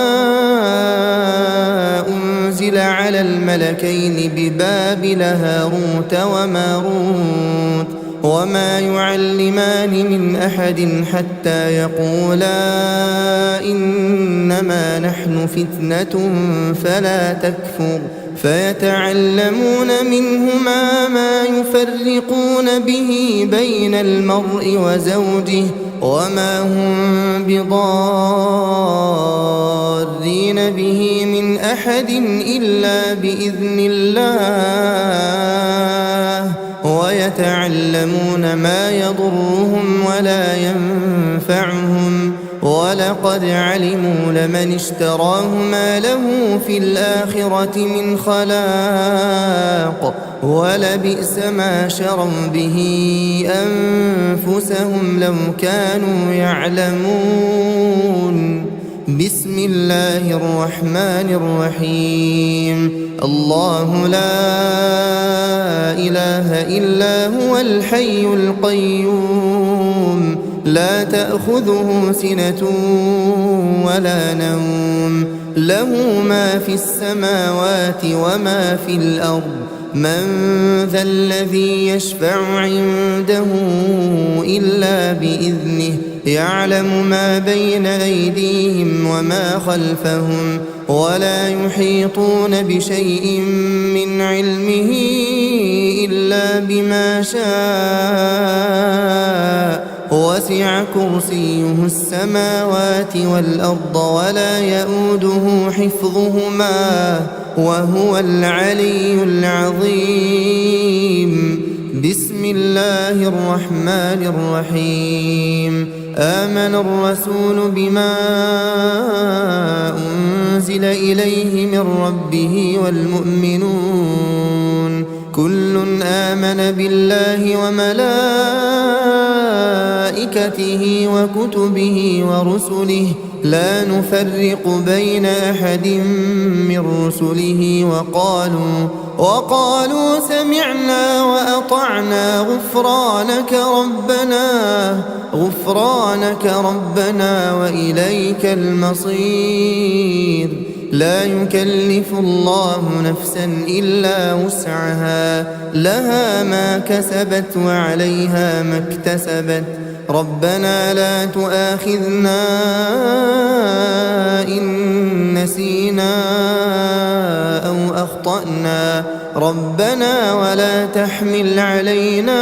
أنزل على الملكين ببابل هاروت وماروت وما يعلمان من أحد حتى يقولا إنما نحن فتنة فلا تكفر فيتعلمون منهما ما يفرقون به بين المرء وزوجه وما هم بضارين به من أحد إلا بإذن الله ويتعلمون ما يضرهم ولا ينفعهم ولقد علموا لمن اشتراه ما له في الآخرة من خلاق ولبئس ما شروا به أنفسهم لو كانوا يعلمون. بسم الله الرحمن الرحيم. الله لا إله إلا هو الحي القيوم لا تأخذه سنة ولا نوم له ما في السماوات وما في الأرض من ذا الذي يشفع عنده إلا بإذنه يعلم ما بين أيديهم وما خلفهم ولا يحيطون بشيء من علمه إلا بما شاء وسع كرسيه السماوات والأرض ولا يؤوده حفظهما وهو العلي العظيم. بسم الله الرحمن الرحيم. آمن الرسول بما أنزل إليه من ربه والمؤمنون كل آمن بالله وملائكته وكتبه ورسله لا نفرق بين أحد من رسله وقالوا سمعنا وأطعنا غفرانك ربنا وإليك المصير لا يكلف الله نفسا إلا وسعها لها ما كسبت وعليها ما اكتسبت ربنا لا تؤاخذنا إن نسينا أو أخطأنا ربنا ولا تحمل علينا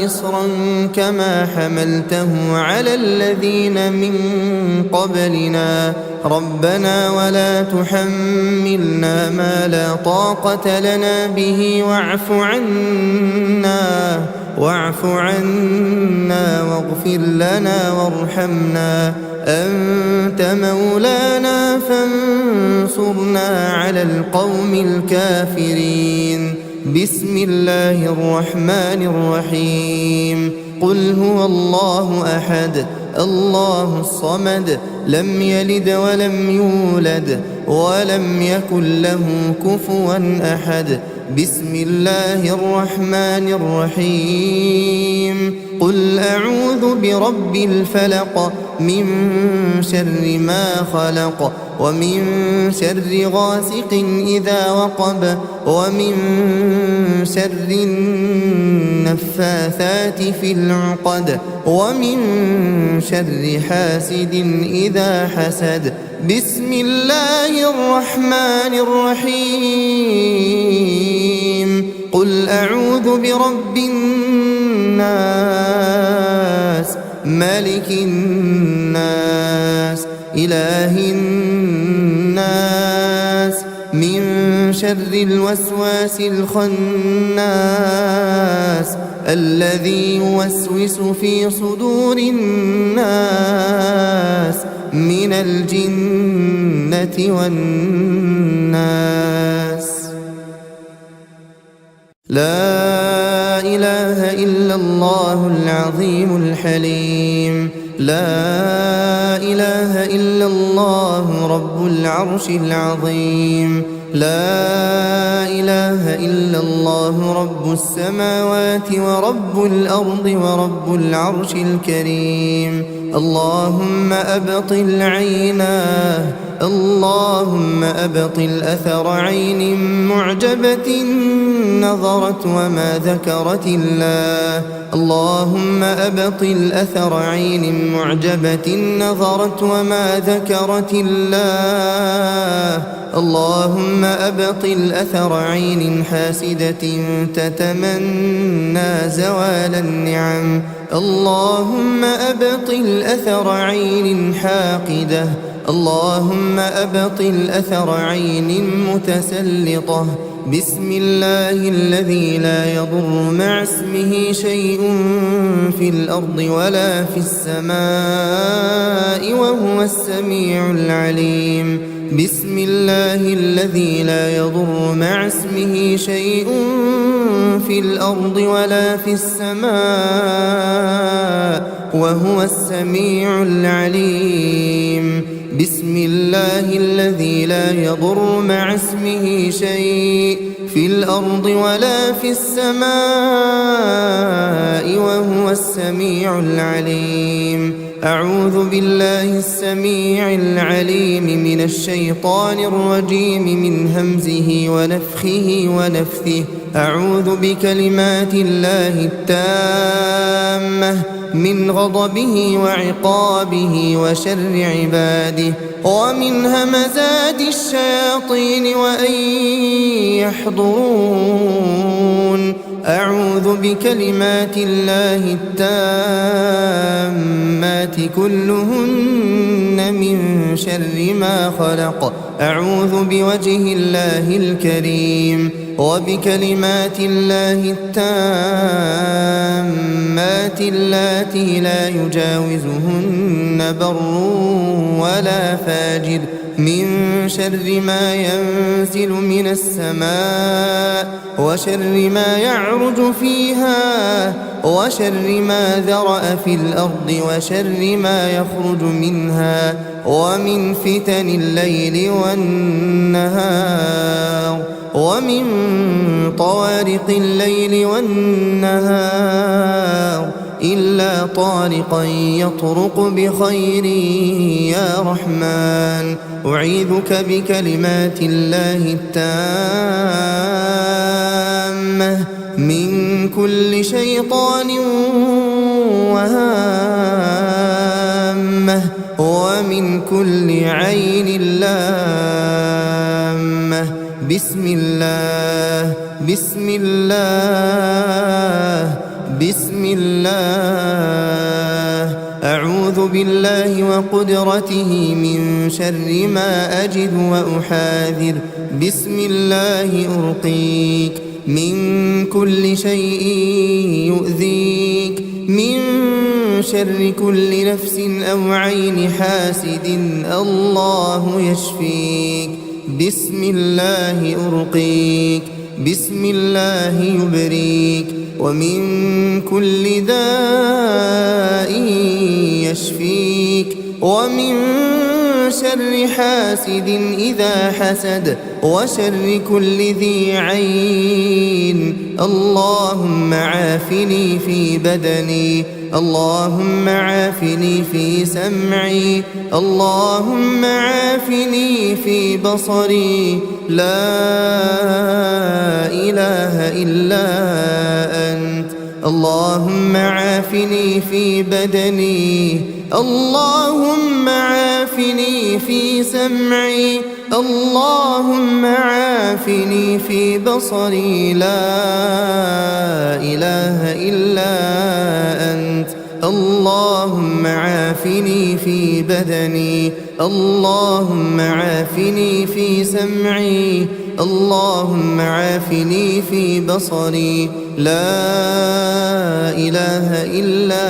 إصرا كما حملته على الذين من قبلنا ربنا ولا تحملنا ما لا طاقة لنا به واعف عنا واغفر لنا وارحمنا أنت مولانا فانصرنا على القوم الكافرين بسم الله الرحمن الرحيم قل هو الله أحد الله الصمد لم يلد ولم يولد ولم يكن له كفوا أحد بسم الله الرحمن الرحيم قل أعوذ برب الفلق من شر ما خلق ومن شر غاسق إذا وقب ومن شر النفاثات في العقد ومن شر حاسد إذا حسد بسم الله الرحمن الرحيم قل أعوذ برب الناس ملك الناس إله الناس من شر الوسواس الخناس الذي يوسوس في صدور الناس من الجنة والناس لا إله إلا الله العظيم الحليم لا إله إلا الله رب العرش العظيم لا إله إلا الله رب السماوات ورب الأرض ورب العرش الكريم اللهم أبطل عيناه اللهم أبطل أثر عين معجبة نظرت وما ذكرت الله اللهم أبطل أثر عين معجبة نظرت وما ذكرت الله اللهم أبطل أثر عين حاسدة تتمنى زوال النعم اللهم أبطل أثر عين حاقدة اللهم أبطل أثر عين متسلطة بسم الله الذي لا يضر مع اسمه شيء في الأرض ولا في السماء وهو السميع العليم بسم الله الذي لا يضر مع اسمه شيء في الأرض ولا في السماء وهو السميع العليم بسم الله الذي لا يضر مع اسمه شيء في الأرض ولا في السماء وهو السميع العليم أعوذ بالله السميع العليم من الشيطان الرجيم من همزه ونفخه ونفثه أعوذ بكلمات الله التامة من غضبه وعقابه وشر عباده ومن همزات الشياطين وأن يحضرون أعوذ بكلمات الله التامات كلهن من شر ما خلق أعوذ بوجه الله الكريم وبكلمات الله التامات اللاتي لا يجاوزهن بر ولا فاجر من شر ما ينزل من السماء وشر ما يعرج فيها وشر ما ذرأ في الأرض وشر ما يخرج منها ومن فتن الليل والنهار ومن طوارق الليل والنهار إلا طارقا يطرق بخير يا رحمن. أعيذك بكلمات الله التامة من كل شيطان وهامة ومن كل عين لامة. بسم الله بسم الله بسم الله. أعوذ بالله وقدرته من شر ما أجد وأحاذر. بسم الله أرقيك من كل شيء يؤذيك من شر كل نفس أو عين حاسد الله يشفيك. بسم الله أرقيك بسم الله يبريك ومن كل داء يشفيك ومن شر حاسد إذا حسد وشر كل ذي عين. اللهم عافني في بدني اللهم عافني في سمعي اللهم عافني في بصري. لا إله إلا أنت. اللهم عافني في بدني اللهم عافني في سمعي اللهم عافني في بصري. لا إله إلا أنت. اللهم عافني في بدني اللهم عافني في سمعي اللهم عافني في بصري. لا إله إلا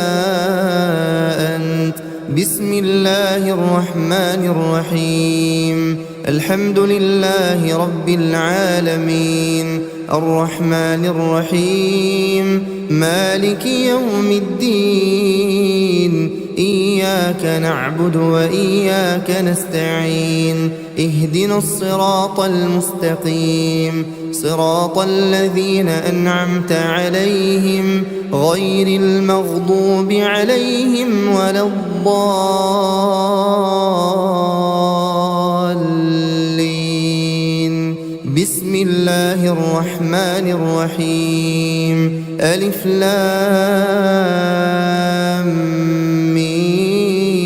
أنت. بسم الله الرحمن الرحيم. الحمد لله رب العالمين الرحمن الرحيم مالك يوم الدين. إياك نعبد وإياك نستعين. اهدنا الصراط المستقيم صراط الذين أنعمت عليهم غير المغضوب عليهم ولا الضالين. بسم الله الرحمن الرحيم. ألف لام ميم.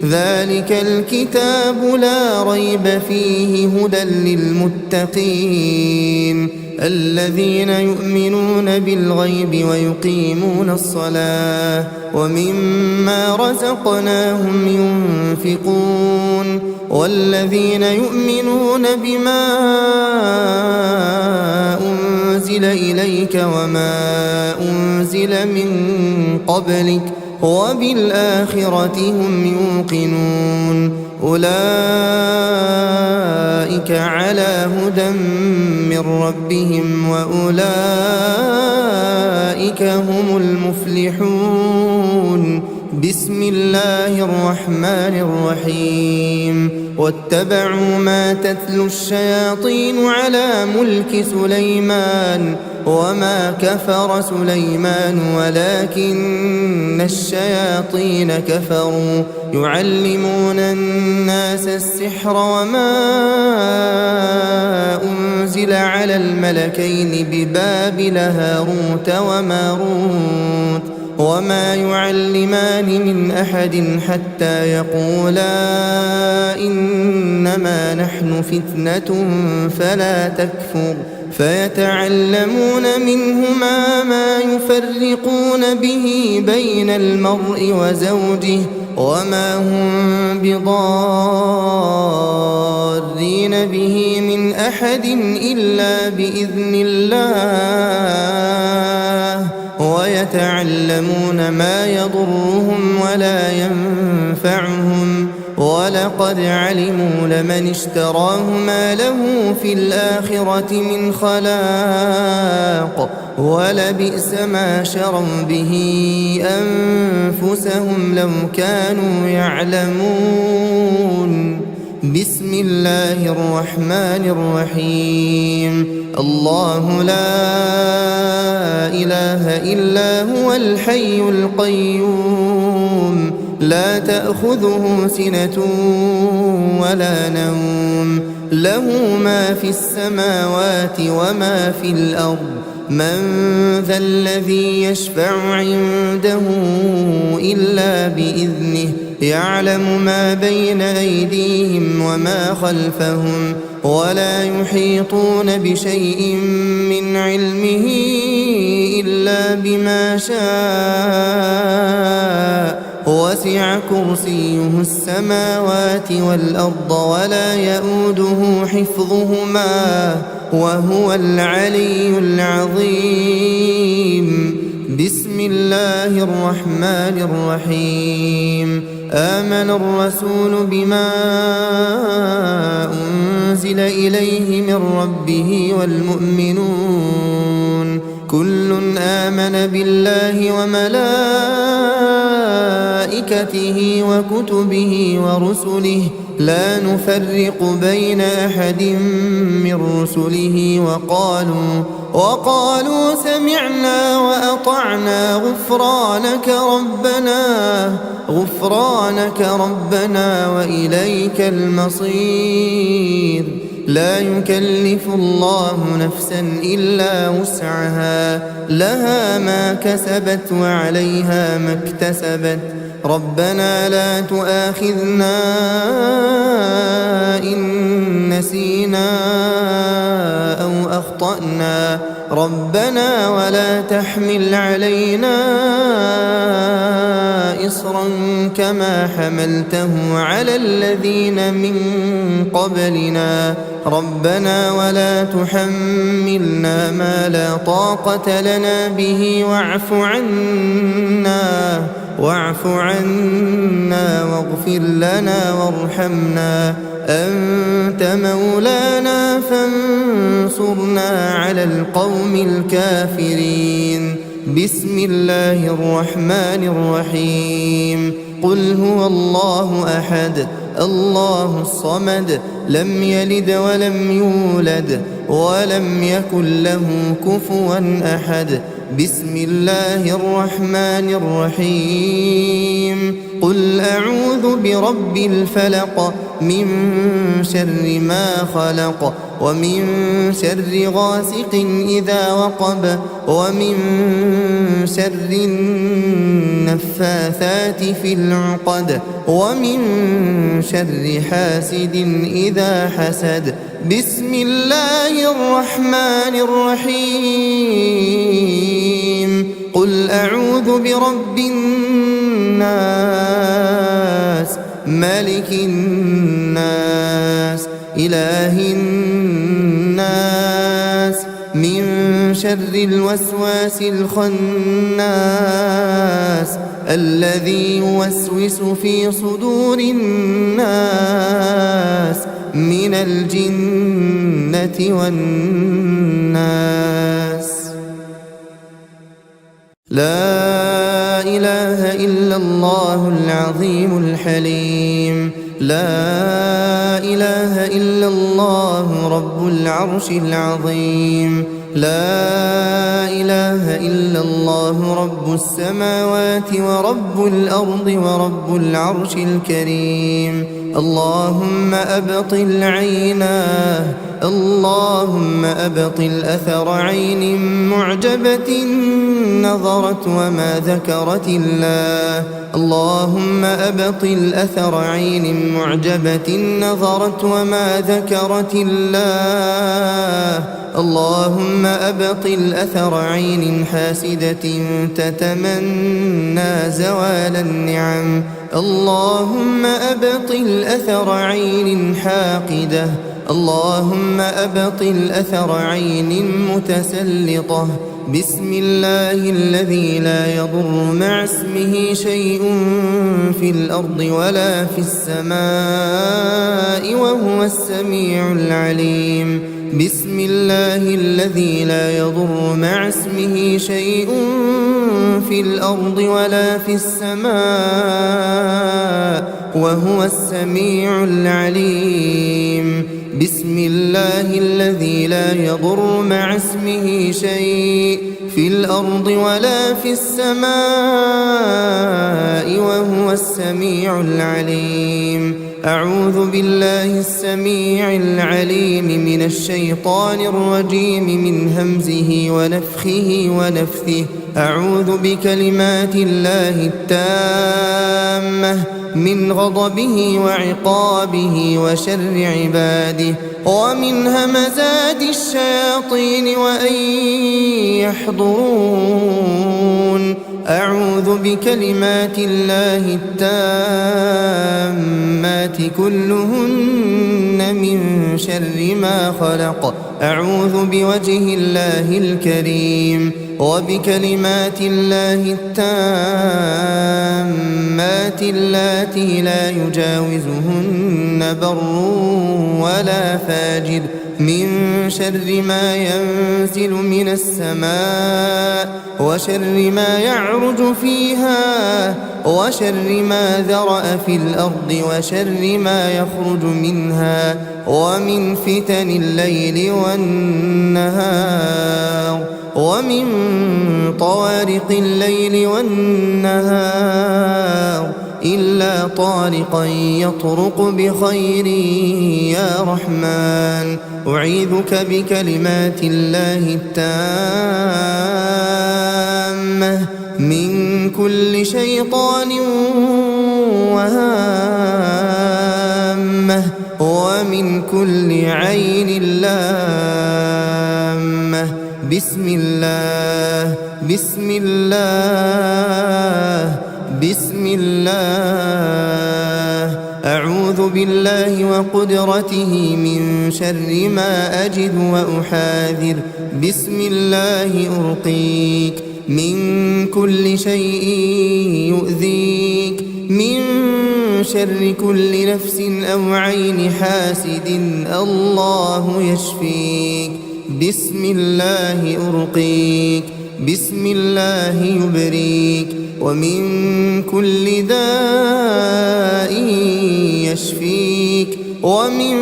ذلك الكتاب لا ريب فيه هدى للمتقين الذين يؤمنون بالغيب ويقيمون الصلاة ومما رزقناهم ينفقون والذين يؤمنون بما أنزل إليك وما أنزل من قبلك وبالآخرة هم يوقنون. أولئك على هدى من ربهم وأولئك هم المفلحون. بسم الله الرحمن الرحيم. واتبعوا ما تتلو الشياطين على ملك سليمان وما كفر سليمان ولكن الشياطين كفروا يعلمون الناس السحر وما أنزل على الملكين ببابل هاروت وماروت وما يعلمان من أحد حتى يقولا إنما نحن فتنة فلا تكفر فيتعلمون منهما ما يفرقون به بين المرء وزوجه وما هم بضارين به من أحد إلا بإذن الله ويتعلمون ما يضرهم ولا ينفعهم ولقد علموا لمن اشتراه ما له في الآخرة من خلاق ولبئس ما شروا به أنفسهم لو كانوا يعلمون. بسم الله الرحمن الرحيم. الله لا إله إلا هو الحي القيوم لا تأخذه سنة ولا نوم له ما في السماوات وما في الأرض من ذا الذي يشفع عنده إلا بإذنه يعلم ما بين أيديهم وما خلفهم ولا يحيطون بشيء من علمه إلا بما شاء وسع كرسيه السماوات والأرض ولا يؤوده حفظهما وهو العلي العظيم. بسم الله الرحمن الرحيم. آمن الرسول بما أنزل إليه من ربه والمؤمنون كل آمن بالله وملائكته وكتبه ورسله لا نفرق بين أحد من رسله وقالوا سمعنا وأطعنا غفرانك ربنا وإليك المصير. لا يكلف الله نفسا إلا وسعها لها ما كسبت وعليها ما اكتسبت ربنا لا تؤاخذنا إن نسينا أو أخطأنا ربنا ولا تحمل علينا إصرا كما حملته على الذين من قبلنا ربنا ولا تحملنا ما لا طاقة لنا به واعف عنا واغفر لنا وارحمنا أنت مولانا فانصرنا على القوم الكافرين. بسم الله الرحمن الرحيم. قل هو الله أحد الله الصمد لم يلد ولم يولد ولم يكن له كفوا أحد. بسم الله الرحمن الرحيم. قل أعوذ برب الفلق من شر ما خلق ومن شر غاسق إذا وقب ومن شر النفاثات في العقد ومن شر حاسد إذا حسد. بسم الله الرحمن الرحيم. قل أعوذ برب الناس ملك الناس إله الناس من شر الوسواس الخناس الذي يوسوس في صدور الناس من الجنة والناس. لا إله إلا الله العظيم الحليم. لا إله إلا الله رب العرش العظيم. لا إله إلا الله رب السماوات ورب الأرض ورب العرش الكريم. اللهم أبطل عيناه اللهم أبطل أثر عين معجبة نظرت وما ذكرت الله. اللهم أبطل أثر عين معجبة نظرت وما ذكرت الله. اللهم أبطل أثر عين حاسدة تتمنى زوال النعم. اللهم أبطل أثر عين حاقدة، اللهم أبطل أثر عين متسلطة. بسم الله الذي لا يضر مع اسمه شيء في الأرض ولا في السماء وهو السميع العليم. بسم الله الذي لا يضر مع اسمه شيء في الأرض ولا في السماء وهو السميع العليم. بسم الله الذي لا يضر مع اسمه شيء في الأرض ولا في السماء وهو السميع العليم. أعوذ بالله السميع العليم من الشيطان الرجيم من همزه ونفخه ونفثه. أعوذ بكلمات الله التامة من غضبه وعقابه وشر عباده ومن همزات الشياطين وأن يحضرون. أعوذ بكلمات الله التامات كلهن من شر ما خلق. أعوذ بوجه الله الكريم وبكلمات الله التامات اللاتي لا يجاوزهن بر ولا فاجر من شر ما ينزل من السماء وشر ما يعرج فيها وشر ما ذرأ في الأرض وشر ما يخرج منها ومن فتن الليل والنهار ومن طوارق الليل والنهار إلا طارقا يطرق بخير يا رحمن. أعيذك بكلمات الله التامة من كل شيطان وهامة ومن كل عين لامة. بسم الله بسم الله بسم الله. أعوذ بالله وقدرته من شر ما أجد وأحاذر. بسم الله أرقيك من كل شيء يؤذيك من شر كل نفس أو عين حاسد الله يشفيك. بسم الله أرقيك بسم الله يبريك ومن كل داء يشفيك ومن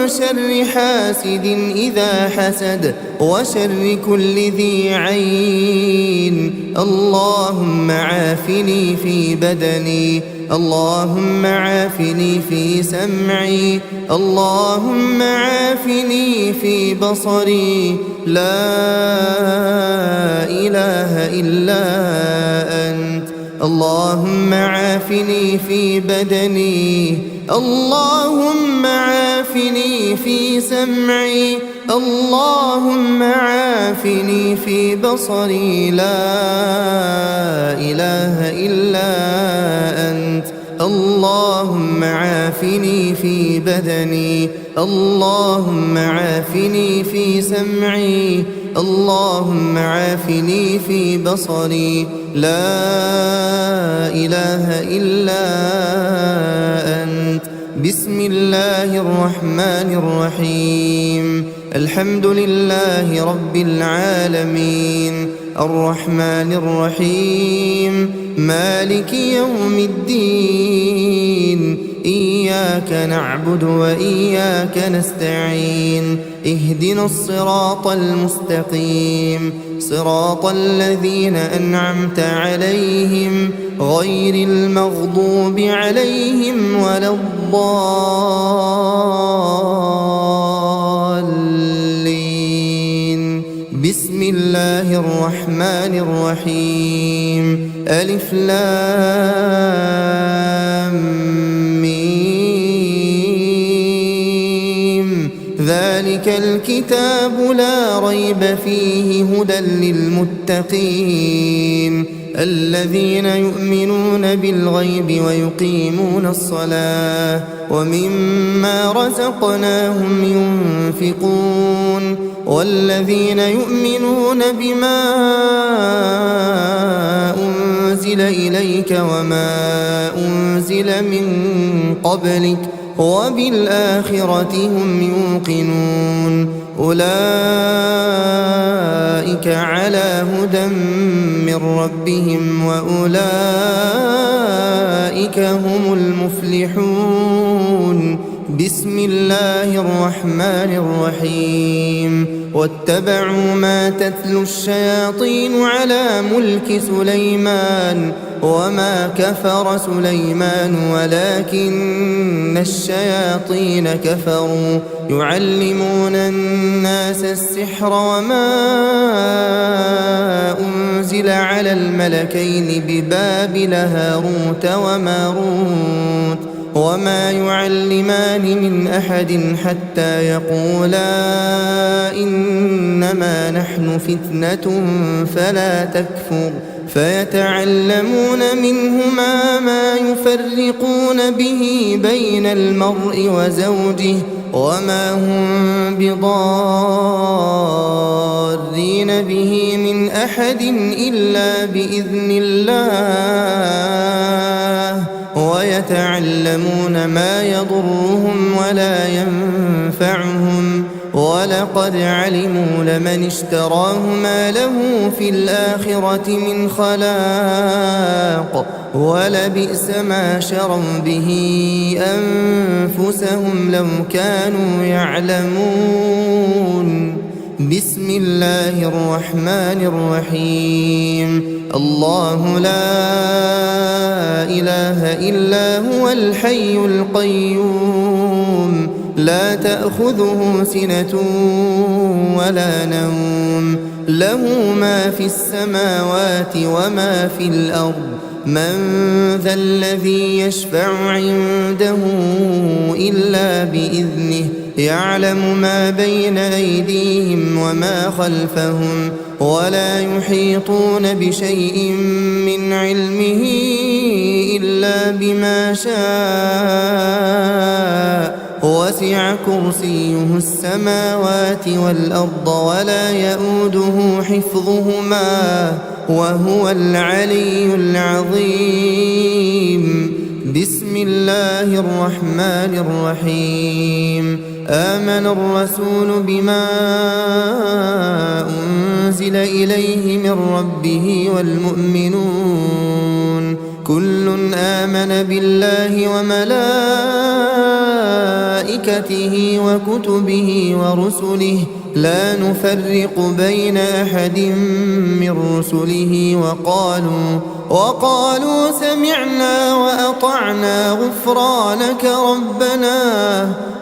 شر حاسد إذا حسد وشر كل ذي عين. اللهم عافني في بدني اللهم عافني في سمعي اللهم عافني في بصري. لا إله إلا أنت. اللهم عافني في بدني اللهم عافني في سمعي اللهم عافني في بصري. لا إله إلا أنت. اللهم عافني في بدني اللهم عافني في سمعي اللهم عافني في بصري. لا إله إلا أنت. بسم الله الرحمن الرحيم. الحمد لله رب العالمين الرحمن الرحيم مالك يوم الدين. إياك نعبد وإياك نستعين. اهدنا الصراط المستقيم صراط الذين أنعمت عليهم غير المغضوب عليهم ولا الضالين. بسم الله الرحمن الرحيم. ألف لام ميم. ذلك الكتاب لا ريب فيه هدى للمتقين. الذين يؤمنون بالغيب ويقيمون الصلاة ومما رزقناهم ينفقون والذين يؤمنون بما أنزل إليك وما أنزل من قبلك وبالآخرة هم يوقنون أولئك على هدى من ربهم وأولئك هم المفلحون بسم الله الرحمن الرحيم واتبعوا ما تتلو الشياطين على ملك سليمان وما كفر سليمان ولكن الشياطين كفروا يعلمون الناس السحر وما أنزل على الملكين ببابل هاروت وماروت وما يعلمان من أحد حتى يقولا إنما نحن فتنة فلا تكفر فيتعلمون منهما ما يفرقون به بين المرء وزوجه وما هم بضارين به من أحد إلا بإذن الله ويتعلمون ما يضرهم ولا ينفعهم ولقد علموا لمن اشتراه ما له في الآخرة من خلاق ولبئس ما شروا به أنفسهم لو كانوا يعلمون بسم الله الرحمن الرحيم الله لا إله إلا هو الحي القيوم لا تأخذه سنة ولا نوم له ما في السماوات وما في الأرض من ذا الذي يشفع عنده إلا بإذنه يعلم ما بين أيديهم وما خلفهم ولا يحيطون بشيء من علمه إلا بما شاء وسع كرسيه السماوات والأرض ولا يؤوده حفظهما وهو العلي العظيم بسم الله الرحمن الرحيم آمن الرسول بما أنزل إليه من ربه والمؤمنون كل آمن بالله وملائكته وكتبه ورسله لا نفرق بين أحد من رسله وقالوا سمعنا وأطعنا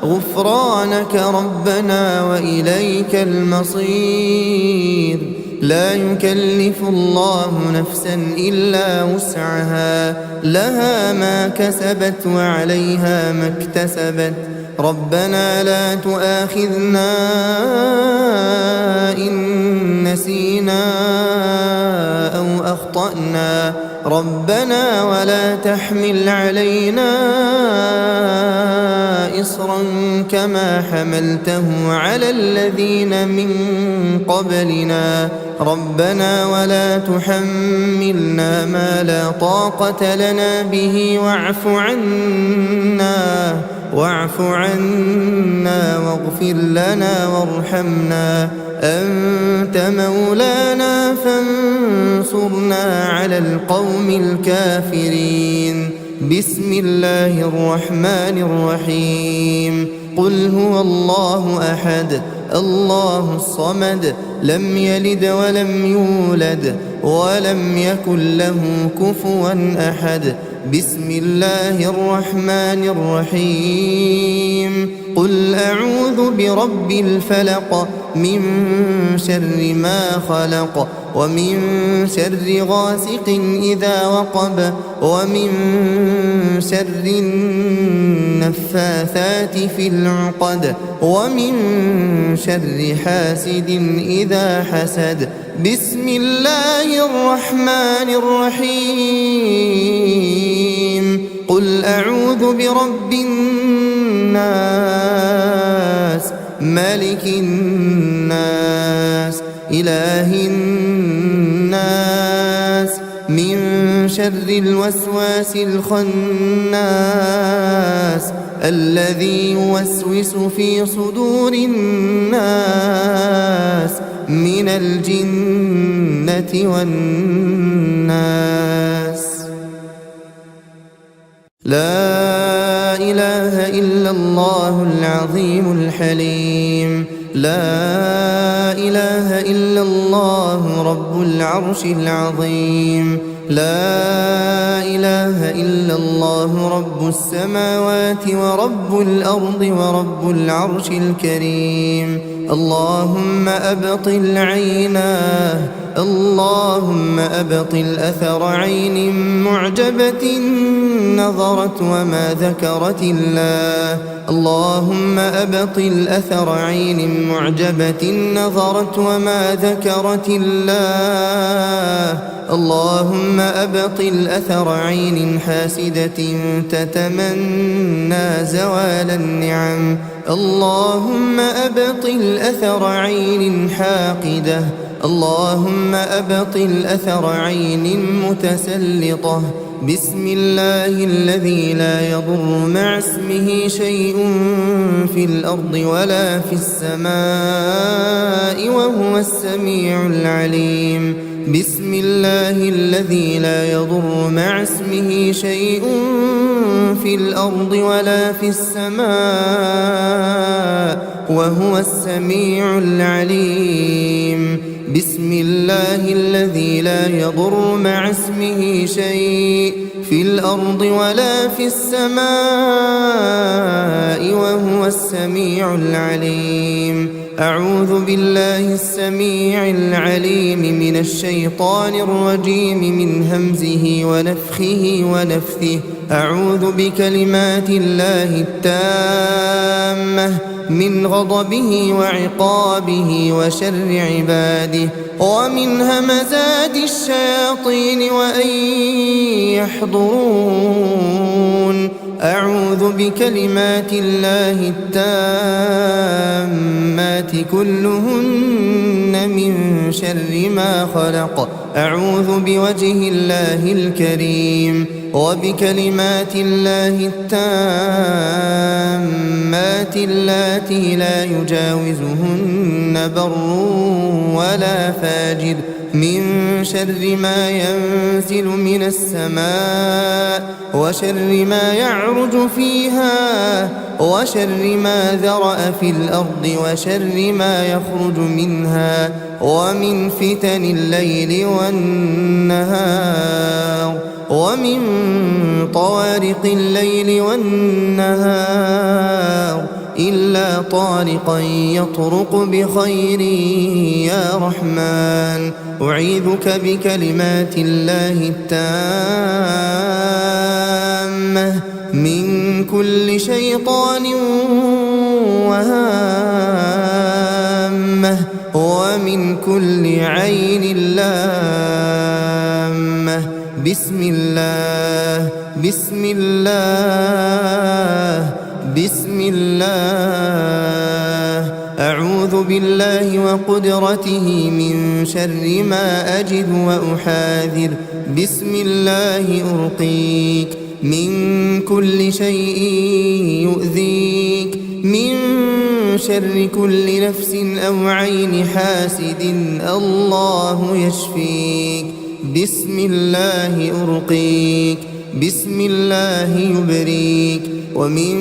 غفرانك ربنا وإليك المصير لا يكلف الله نفسا إلا وسعها لها ما كسبت وعليها ما اكتسبت ربنا لا تؤاخذنا إن نسينا أو أخطأنا ربنا ولا تحمل علينا إصرا كما حملته على الذين من قبلنا ربنا ولا تحملنا ما لا طاقة لنا به واعف عنا واغفر لنا وارحمنا أنت مولانا فانصرنا على القوم الكافرين بسم الله الرحمن الرحيم قل هو الله أحد الله الصمد لم يلد ولم يولد ولم يكن له كفوا أحد بسم الله الرحمن الرحيم قل أعوذ برب الفلق من شر ما خلق ومن شر غاسق إذا وقب ومن شر النفاثات في العقد ومن شر حاسد إذا حسد بسم الله الرحمن الرحيم قل أعوذ برب الناس ملك الناس إله الناس من شر الوسواس الخناس الذي يوسوس في صدور الناس من الجنة والناس. لا إله إلا الله العظيم الحليم لا إله إلا الله رب العرش العظيم لا إله إلا الله رب السماوات ورب الأرض ورب العرش الكريم. اللهم أبطل عيناه اللهم أبطل أثر عين معجبة نظرت وما ذكرت الله. اللهم أبطل أثر عين معجبة نظرت وما ذكرت الله. اللهم أبطل أثر عين حاسدة تتمنى زوال النعم. اللهم أبطل أثر عين حاقدة. اللهم أبطل أثر عين متسلطة. بسم الله الذي لا يضر مع اسمه شيء في الأرض ولا في السماء وهو السميع العليم. بسم الله الذي لا يضر مع اسمه شيء في الأرض ولا في السماء وهو السميع العليم. بسم الله الذي لا يضر مع اسمه شيء في الأرض ولا في السماء وهو السميع العليم. أعوذ بالله السميع العليم من الشيطان الرجيم من همزه ونفخه ونفثه. أعوذ بكلمات الله التامة من غضبه وعقابه وشر عباده ومن همزات الشياطين وأن يحضرون. أعوذ بكلمات الله التامات كلهن من شر ما خلق. أعوذ بوجه الله الكريم وبكلمات الله التامات اللاتي لا يجاوزهن بر ولا فاجر من شر ما ينزل من السماء وشر ما يعرج فيها وشر ما ذرأ في الأرض وشر ما يخرج منها ومن فتن الليل والنهار ومن طوارق الليل والنهار إلا طارقا يطرق بخير يا رحمن. أعيذك بكلمات الله التامة من كل شيطان وهامة ومن كل عين لامة. بسم الله بسم الله بسم الله. أعوذ بالله وقدرته من شر ما أجد وأحاذر. بسم الله أرقيك من كل شيء يؤذيك من شر كل نفس أو عين حاسد الله يشفيك. بسم الله أرقيك بسم الله يبريك ومن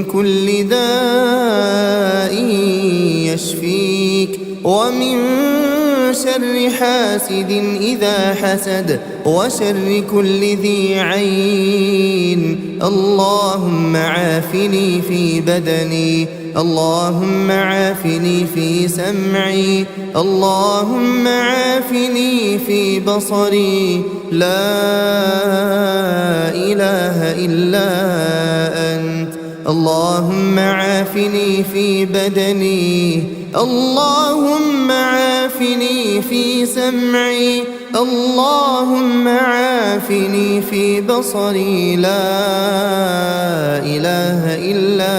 كل داء يشفيك ومن شر حاسد إذا حسد وشر كل ذي عين. اللهم عافني في بدني اللهم عافني في سمعي اللهم عافني في بصري. لا إله إلا أنت اللهم عافني في بدني، اللهم عافني في سمعي، اللهم عافني في بصري، لا إله إلا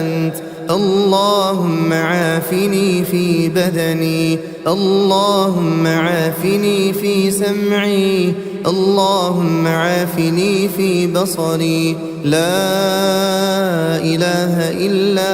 أنت. اللهم عافني في بدني، اللهم عافني في سمعي، اللهم عافني في بصري، لا إله إلا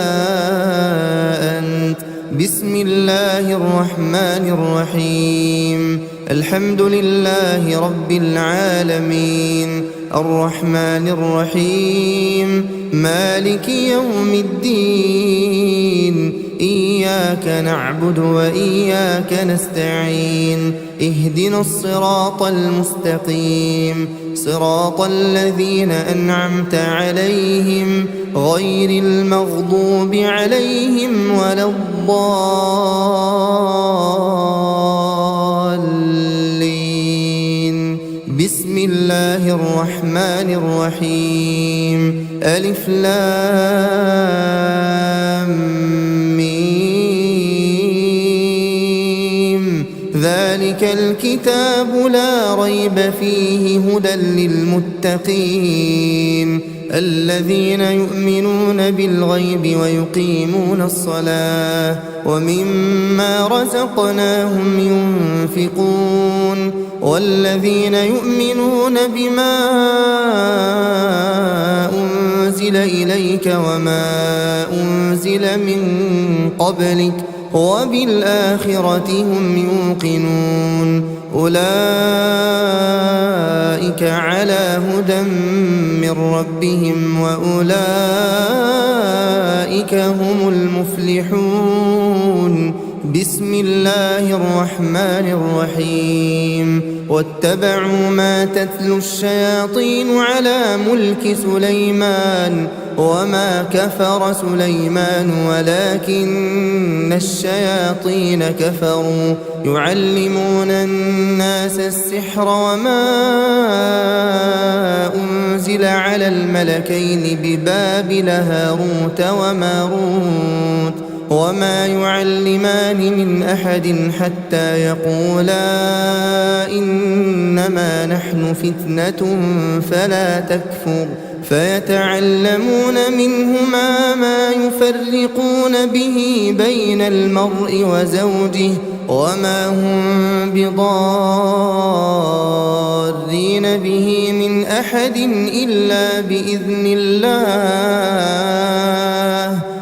أنت. بسم الله الرحمن الرحيم. الحمد لله رب العالمين، الرحمن الرحيم، مالك يوم الدين. إياك نعبد وإياك نستعين. اهدنا الصراط المستقيم، صراط الذين أنعمت عليهم غير المغضوب عليهم ولا الضالين. بسم الله الرحمن الرحيم. ألف لام ميم. ذلك الكتاب لا ريب فيه هدى للمتقين الذين يؤمنون بالغيب ويقيمون الصلاة ومما رزقناهم ينفقون والذين يؤمنون بما أنزل إليك وما أنزل من قبلك وبالآخرة هم يوقنون أولئك على هدى من ربهم وأولئك هم المفلحون. بسم الله الرحمن الرحيم. واتبعوا ما تتلو الشياطين على ملك سليمان وما كفر سليمان ولكن الشياطين كفروا يعلمون الناس السحر وما أنزل على الملكين ببابل هاروت وماروت وما يعلمان من أحد حتى يقولا إنما نحن فتنة فلا تكفر فيتعلمون منهما ما يفرقون به بين المرء وزوجه وما هم بضارين به من أحد إلا بإذن الله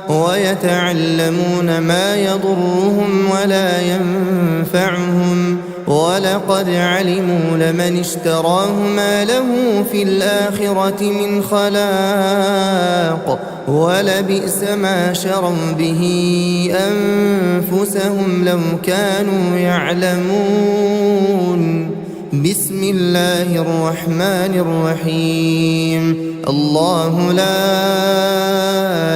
ويتعلمون ما يضرهم ولا ينفعهم ولقد علموا لمن اشتراه ما له في الآخرة من خلاق ولبئس ما شروا به أنفسهم لو كانوا يعلمون. بسم الله الرحمن الرحيم. الله لا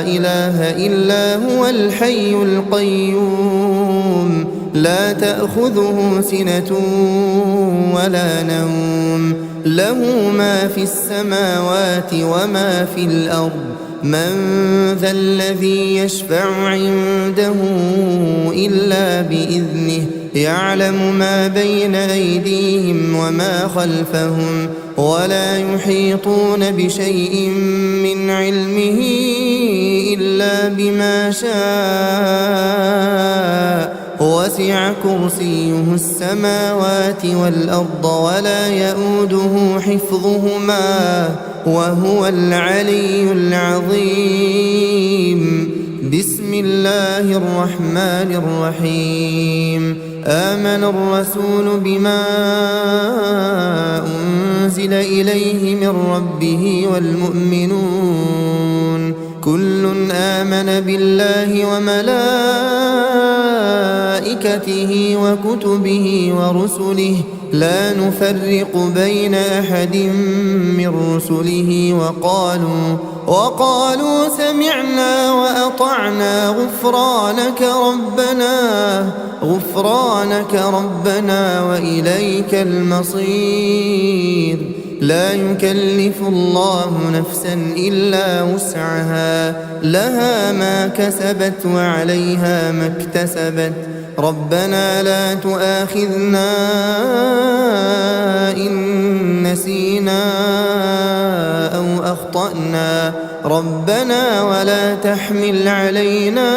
إله إلا هو الحي القيوم لا تأخذه سنة ولا نوم له ما في السماوات وما في الأرض من ذا الذي يشفع عنده إلا بإذنه يعلم ما بين أيديهم وما خلفهم ولا يحيطون بشيء من علمه إلا بما شاء وسع كرسيه السماوات والأرض ولا يؤوده حفظهما وهو العلي العظيم. بسم الله الرحمن الرحيم. آمن الرسول بما أنزل إليه من ربه والمؤمنون كل آمن بالله وملائكته وكتبه ورسله لا نفرق بين أحد من رسله وقالوا سمعنا وأطعنا غفرانك ربنا وإليك المصير. لا يكلف الله نفسا إلا وسعها لها ما كسبت وعليها ما اكتسبت ربنا لا تؤاخذنا إن نسينا أو أخطأنا ربنا ولا تحمل علينا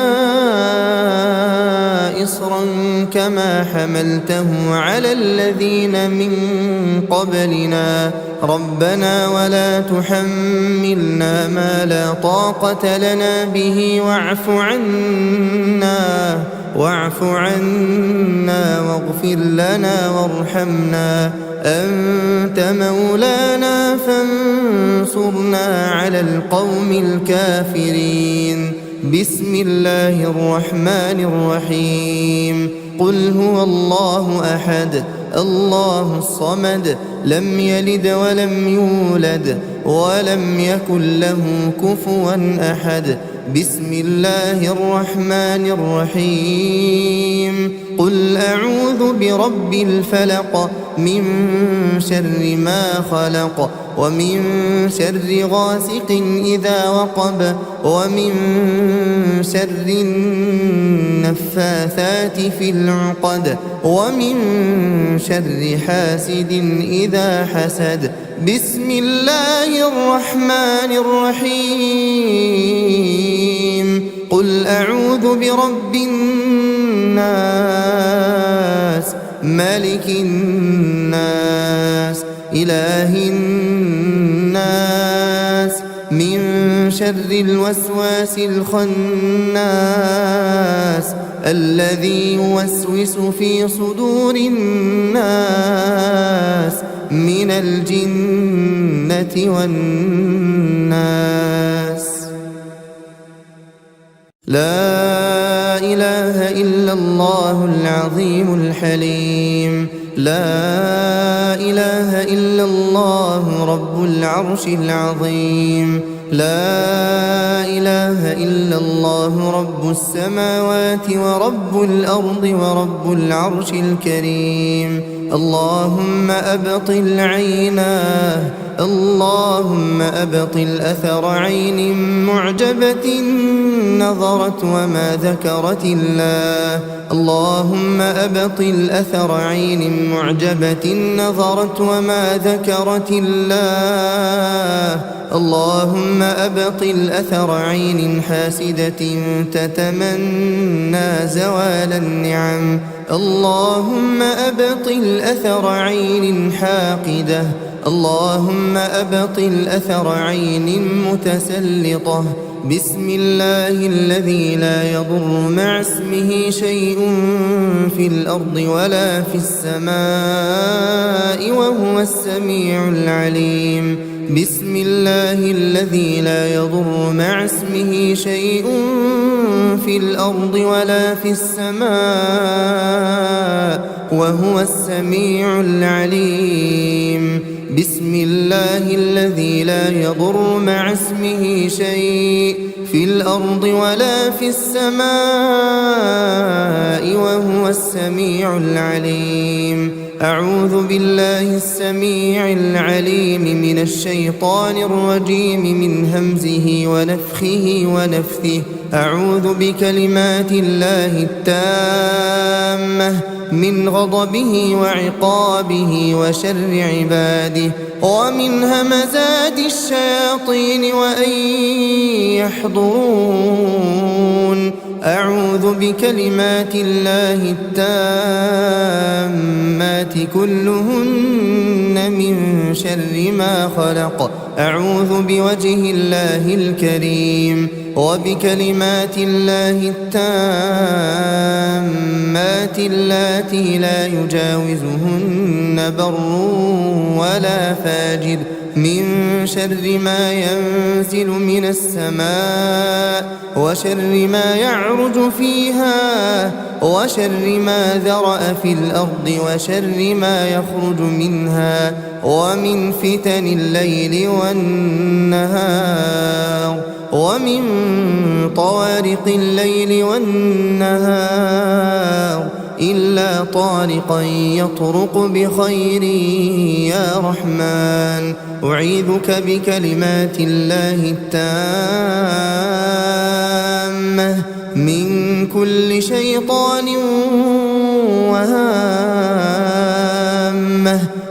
إصرا كما حملته على الذين من قبلنا ربنا ولا تحملنا ما لا طاقة لنا به واعف عنا واغفر لنا وارحمنا أنت مولانا فانصرنا على القوم الكافرين بسم الله الرحمن الرحيم قل هو الله أحد الله الصمد لم يلد ولم يولد ولم يكن له كفوا أحد بسم الله الرحمن الرحيم قل أعوذ برب الفلق من شر ما خلق ومن شر غاسق إذا وقب ومن شر النفاثات في العقد ومن شر حاسد إذا حسد بسم الله الرحمن الرحيم قل أعوذ برب الناس ملك الناس إله الناس من شر الوسواس الخناس الذي يوسوس في صدور الناس من الجنة والناس لا إله إلا الله العظيم الحليم لا إله إلا الله رب العرش العظيم لا إله إلا الله رب السماوات ورب الأرض ورب العرش الكريم اللهم أبطل عيناه اللهم أبطل أثر عين معجبة نظرت وما ذكرت الله اللهم أبطل أثر عين معجبة نظرت وما ذكرت الله اللهم أبطل أثر عين حاسدة تتمنى زوال النعم اللهم أبطل أثر عين حاقدة اللهم أبطل أثر عين متسلطة بسم الله الذي لا يضر مع اسمه شيء في الأرض ولا في السماء وهو السميع العليم بسم الله الذي لا يضر مع اسمه شيء في الأرض ولا في السماء وهو السميع العليم بسم الله الذي لا يضر مع اسمه شيء في الأرض ولا في السماء وهو السميع العليم أعوذ بالله السميع العليم من الشيطان الرجيم من همزه ونفخه ونفثه أعوذ بكلمات الله التامة من غضبه وعقابه وشر عباده ومن همزات الشياطين وأن يحضرون أعوذ بكلمات الله التامات كلهن من شر ما خلق أعوذ بوجه الله الكريم وبكلمات الله التامات اللاتي لا يجاوزهن بر ولا فاجر من شر ما ينزل من السماء وشر ما يعرج فيها وشر ما ذرأ في الأرض وشر ما يخرج منها ومن فتن الليل والنهار ومن طوارق الليل والنهار إلا طارقا يطرق بخير يا رحمن. أعيذك بكلمات الله التامة من كل شيطان وهامة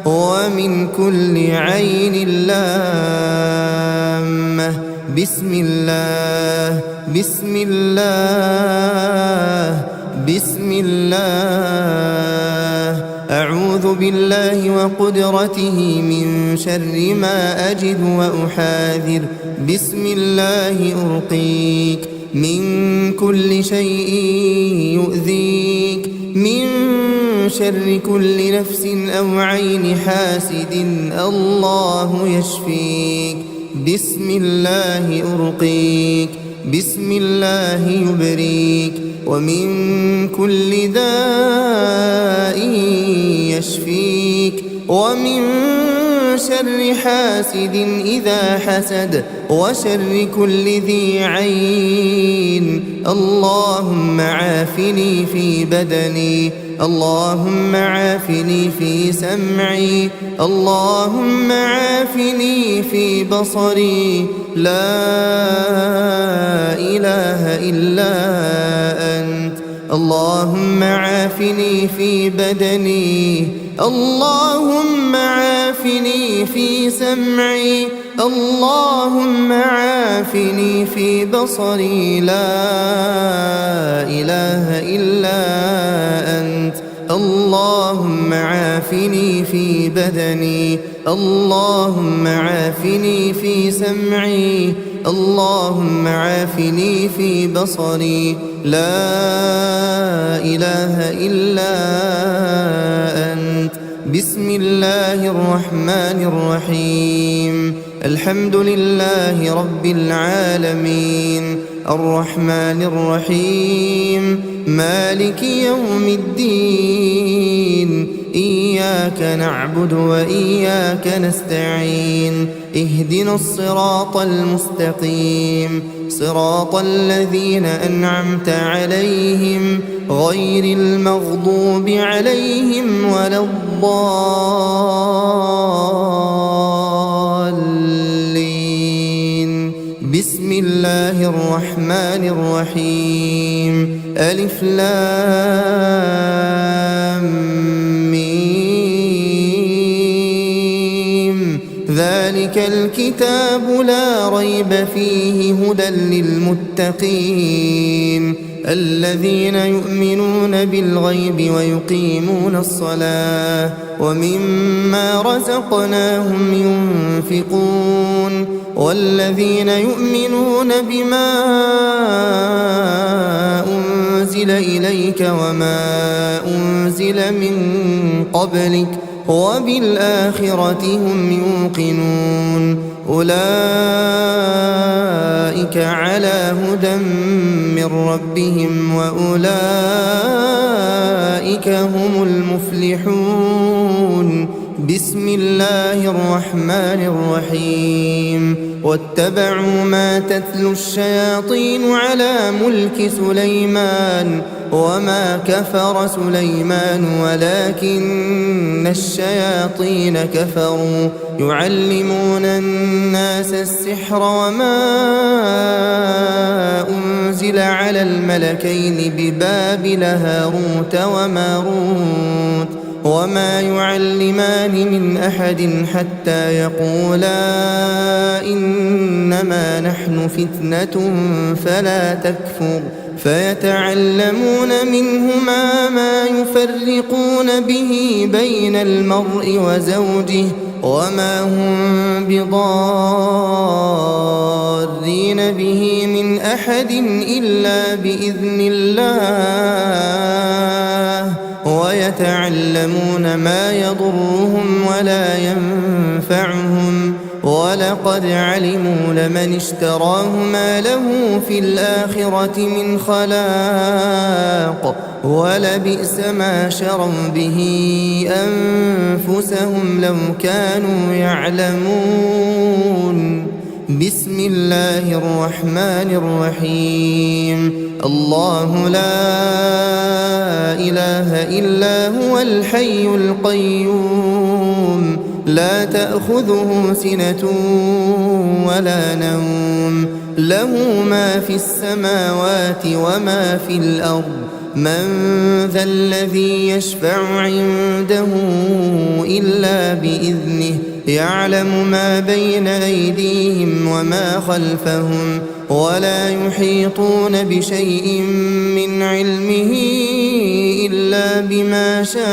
ومن كل عين لامة. بسم الله بسم الله بسم الله. أعوذ بالله وقدرته من شر ما أجد وأحاذر. بسم الله أرقيك من كل شيء يؤذيك، من شر كل نفس أو عين حاسد الله يشفيك. بسم الله أرقيك بسم الله يبريك، ومن كل داء يشفيك، ومن شر حاسد إذا حسد، وشر كل ذي عين. اللهم عافني في بدني، اللهم عافني في سمعي، اللهم عافني في بصري. لا إله إلا أنت. اللهم عافني في بدني، اللهم عافني في سمعي، اللهم عافني في بصري. لا إله إلا أنت. اللهم عافني في بدني، اللهم عافني في سمعي، اللهم عافني في بصري. لا إله إلا أنت. بسم الله الرحمن الرحيم. الحمد لله رب العالمين، الرحمن الرحيم، مالك يوم الدين. إياك نعبد وإياك نستعين. اهدنا الصراط المستقيم، صراط الذين أنعمت عليهم غير المغضوب عليهم ولا الضالين. بسم الله الرحمن الرحيم. ألف لام ميم. ذلك الكتاب لا ريب فيه هدى للمتقين الذين يؤمنون بالغيب ويقيمون الصلاة ومما رزقناهم ينفقون والذين يؤمنون بما أنزل إليك وما أنزل من قبلك وبالآخرة هم يوقنون أولئك على هدى من ربهم وأولئك هم المفلحون. بسم الله الرحمن الرحيم. واتبعوا ما تتلو الشياطين على ملك سليمان وما كفر سليمان ولكن الشياطين كفروا يعلمون الناس السحر وما أنزل على الملكين ببابل هاروت وماروت وما يعلمان من أحد حتى يقولا إنما نحن فتنة فلا تكفر فيتعلمون منهما ما يفرقون به بين المرء وزوجه وما هم بضارين به من أحد إلا بإذن الله ويتعلمون ما يضرهم ولا ينفعهم ولقد علموا لمن اشتراه ما له في الآخرة من خلاق ولبئس ما شروا به أنفسهم لو كانوا يعلمون. بسم الله الرحمن الرحيم الله لا إله إلا هو الحي القيوم لا تأخذه سنة ولا نوم له ما في السماوات وما في الأرض من ذا الذي يشفع عنده إلا بإذنه يعلم ما بين أيديهم وما خلفهم ولا يحيطون بشيء من علمه إلا بما شاء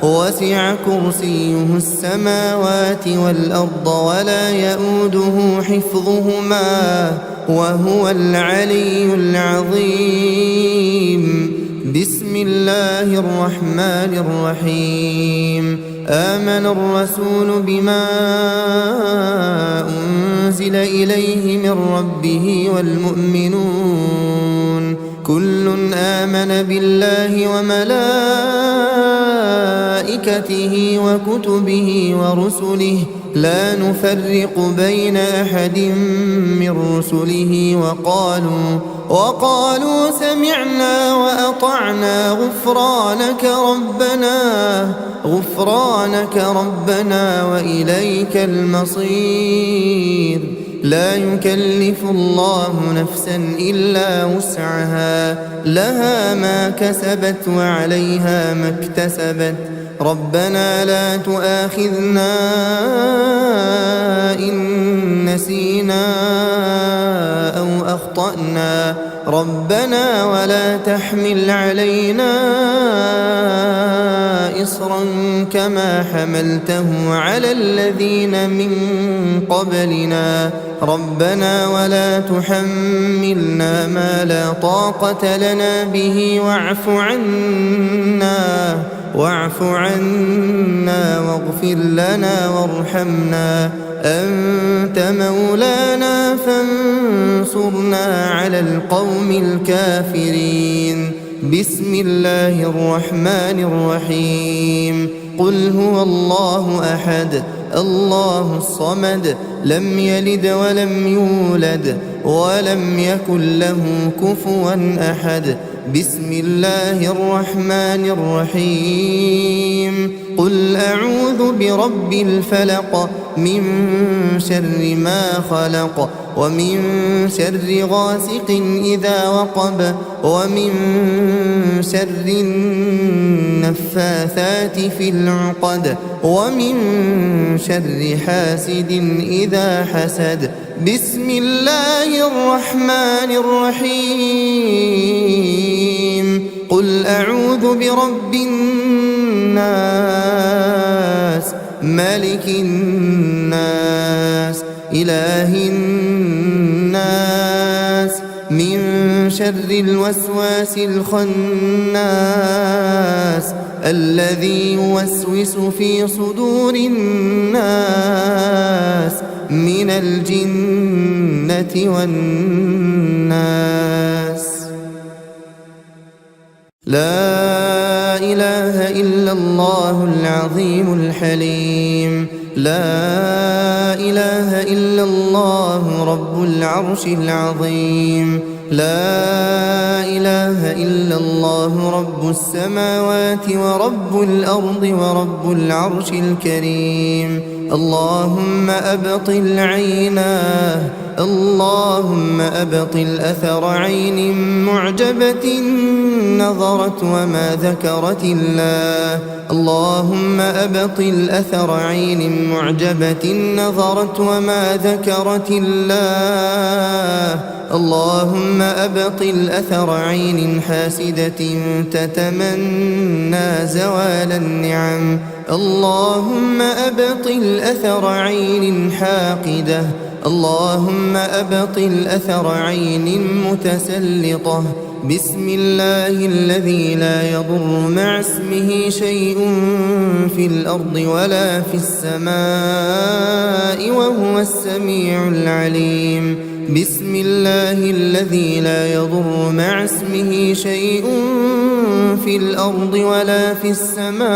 وسع كرسيه السماوات والأرض ولا يؤوده حفظهما وهو العلي العظيم بسم الله الرحمن الرحيم آمن الرسول بما أنزل إليه من ربه والمؤمنون كل آمن بالله وملائكته وكتبه ورسله لا نفرق بين أحد من رسله وقالوا سمعنا وأطعنا غفرانك ربنا وإليك المصير لا يكلف الله نفسا إلا وسعها لها ما كسبت وعليها ما اكتسبت ربنا لا تؤاخذنا إن نسينا أو أخطأنا ربنا ولا تحمل علينا إصرا كما حملته على الذين من قبلنا ربنا ولا تحملنا ما لا طاقة لنا به واعف عنا واغفر لنا وارحمنا أنت مولانا فانصرنا على القوم الكافرين بسم الله الرحمن الرحيم قل هو الله أحد الله الصمد لم يلد ولم يولد ولم يكن له كفوا أحد بسم الله الرحمن الرحيم قل أعوذ برب الفلق من شر ما خلق ومن شر غاسق إذا وقب ومن شر النفاثات في العقد ومن شر حاسد إذا حسد بسم الله الرحمن الرحيم قل أعوذ برب الناس ملك الناس إله الناس من شر الوسواس الخناس الذي يوسوس في صدور الناس من الجنة والناس لا إله إلا الله العظيم الحليم لا إله إلا الله رب العرش العظيم لا إله إلا الله رب السماوات ورب الأرض ورب العرش الكريم اللهم أبطل عيناه اللهم أبطل أثر عين معجبة نظرت وما ذكرت الله اللهم أبطل أثر عين معجبة نظرت وما ذكرت الله اللهم أبطل أثر عين حاسدة تتمنى زوال النعم اللهم أبطل أثر عين حاقدة اللهم أبطل أثر عين متسلطة بسم الله الذي لا يضر مع اسمه شيء في الأرض ولا في السماء وهو السميع العليم بسم الله الذي لا يضر مع اسمه شيء في الأرض ولا في السماء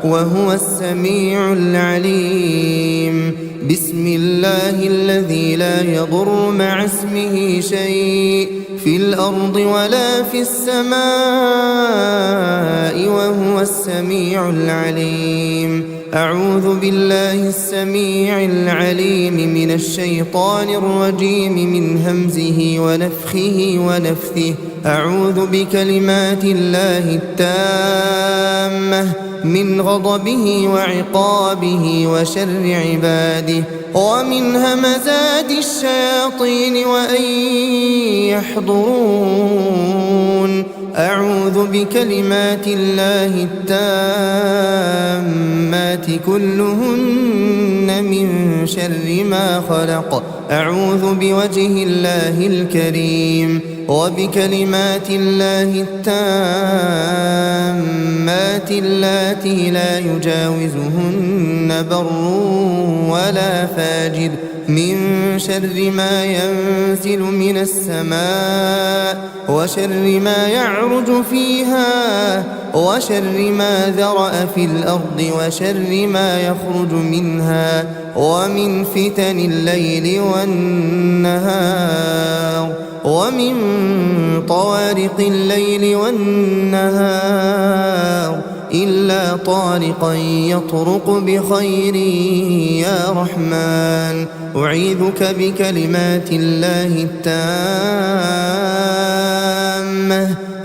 وهو السميع العليم بسم الله الذي لا يضر مع اسمه شيء في الأرض ولا في السماء وهو السميع العليم أعوذ بالله السميع العليم من الشيطان الرجيم من همزه ونفخه ونفثه أعوذ بكلمات الله التامة من غضبه وعقابه وشر عباده ومن همزات الشياطين وأن يحضرون أعوذ بكلمات الله التامات كلهن من شر ما خلق أعوذ بوجه الله الكريم وبكلمات الله التامات اللاتي لا يجاوزهن بر ولا فاجر من شر ما ينزل من السماء وشر ما يعرج فيها وشر ما ذرأ في الأرض وشر ما يخرج منها ومن فتن الليل والنهار ومن طوارق الليل والنهار إلا طارقا يطرق بخير يا رحمن أعيذك بكلمات الله التامة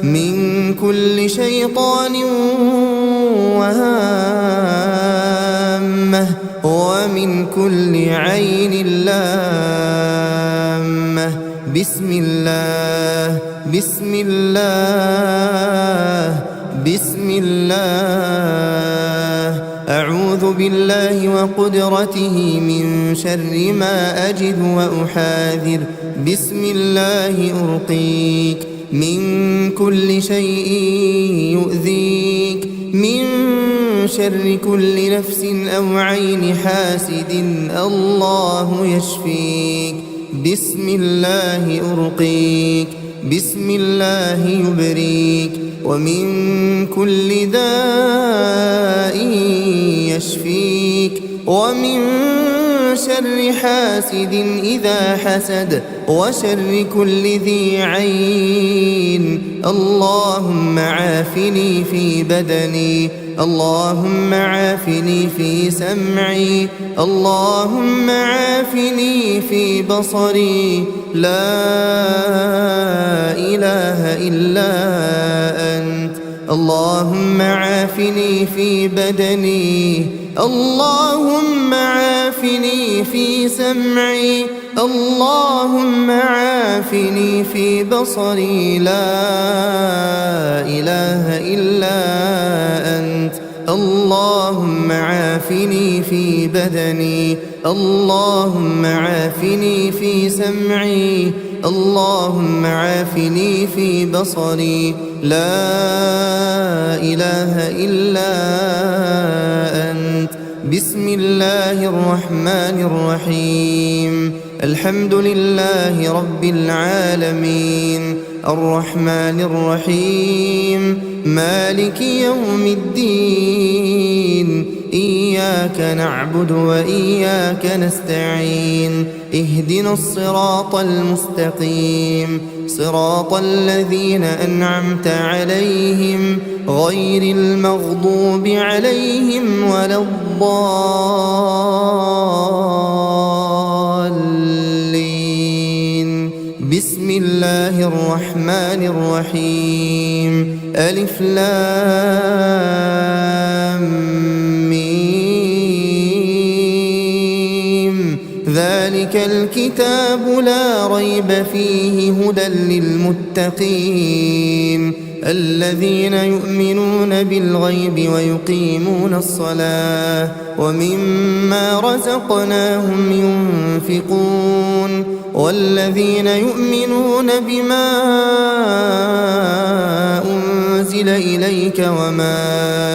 من كل شيطان وهامة ومن كل عين لامة بسم الله بسم الله بسم الله أعوذ بالله وقدرته من شر ما أجد وأحاذر بسم الله أرقيك من كل شيء يؤذيك من شر كل نفس أو عين حاسد الله يشفيك بسم الله أرقيك بسم الله يبريك ومن كل داء يشفيك ومن شر حاسد إذا حسد وشر كل ذي عين اللهم عافني في بدني اللهم عافني في سمعي اللهم عافني في بصري لا إله إلا أنت اللهم عافني في بدني اللهم عافني في سمعي اللهم عافني في بصري لا إله إلا أنت اللهم عافني في بدني اللهم عافني في سمعي اللهم عافني في بصري لا إله إلا أنت بسم الله الرحمن الرحيم الحمد لله رب العالمين الرحمن الرحيم مالك يوم الدين إياك نعبد وإياك نستعين اهدنا الصراط المستقيم صراط الذين أنعمت عليهم غير المغضوب عليهم ولا الضالين بسم الله الرحمن الرحيم ألف لام ميم ذلك الكتاب لا ريب فيه هدى للمتقين الذين يؤمنون بالغيب ويقيمون الصلاة ومما رزقناهم ينفقون والذين يؤمنون بما أنزل إليك وما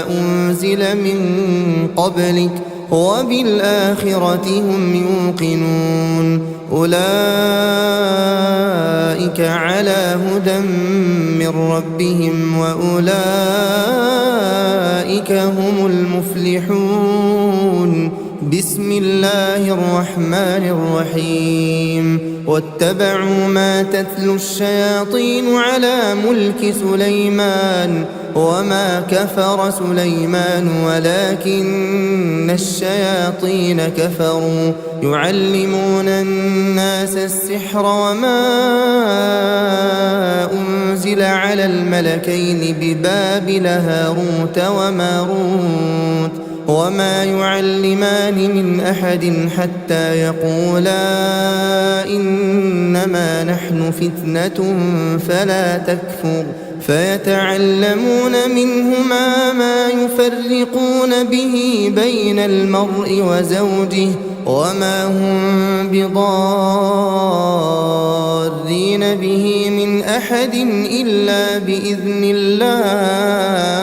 أنزل من قبلك وبالآخرة هم يوقنون أولئك على هدى من ربهم وأولئك هم المفلحون بسم الله الرحمن الرحيم واتبعوا ما تتلو الشياطين على ملك سليمان وما كفر سليمان ولكن الشياطين كفروا يعلمون الناس السحر وما أنزل على الملكين ببابل هاروت وماروت وما يعلمان من أحد حتى يقولا إنما نحن فتنة فلا تكفر فيتعلمون منهما ما يفرقون به بين المرء وزوجه وما هم بضارين به من أحد إلا بإذن الله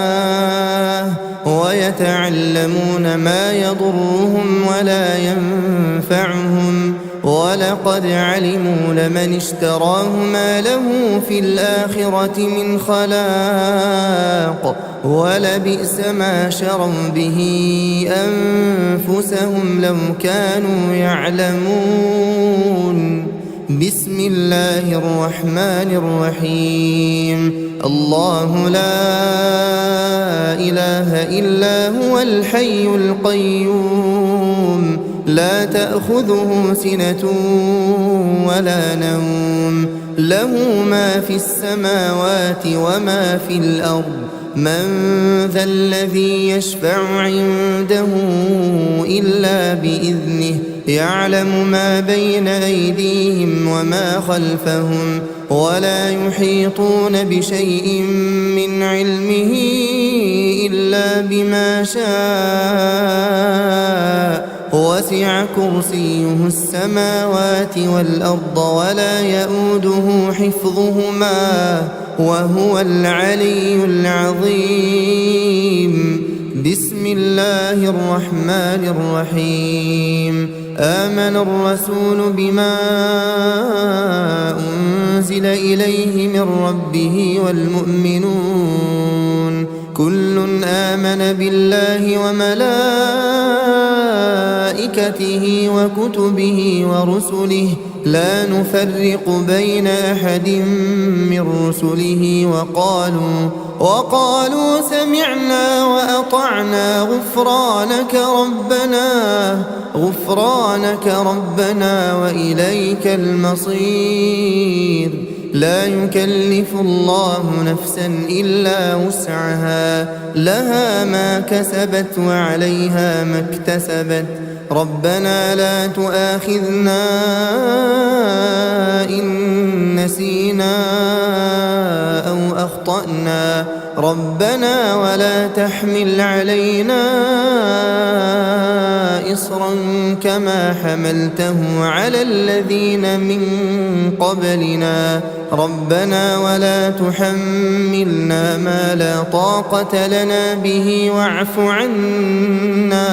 ويتعلمون ما يضرهم ولا ينفعهم ولقد علموا لمن اشتراه ما له في الآخرة من خلاق ولبئس ما شروا به أنفسهم لو كانوا يعلمون بسم الله الرحمن الرحيم الله لا إله إلا هو الحي القيوم لا تأخذه سنة ولا نوم له ما في السماوات وما في الأرض من ذا الذي يشفع عنده إلا بإذنه يعلم ما بين أيديهم وما خلفهم ولا يحيطون بشيء من علمه إلا بما شاء وسع كرسيه السماوات والأرض ولا يؤوده حفظهما وهو العلي العظيم بسم الله الرحمن الرحيم آمن الرسول بما أنزل إليه من ربه والمؤمنون كل آمن بالله وملائكته وكتبه ورسله لا نفرق بين أحد من رسله وقالوا سمعنا وأطعنا غفرانك ربنا وإليك المصير لا يكلف الله نفسا إلا وسعها لها ما كسبت وعليها ما اكتسبت ربنا لا تؤاخذنا إن نسينا أو أخطأنا ربنا ولا تحمل علينا إصرا كما حملته على الذين من قبلنا ربنا ولا تحملنا ما لا طاقة لنا به واعف عنا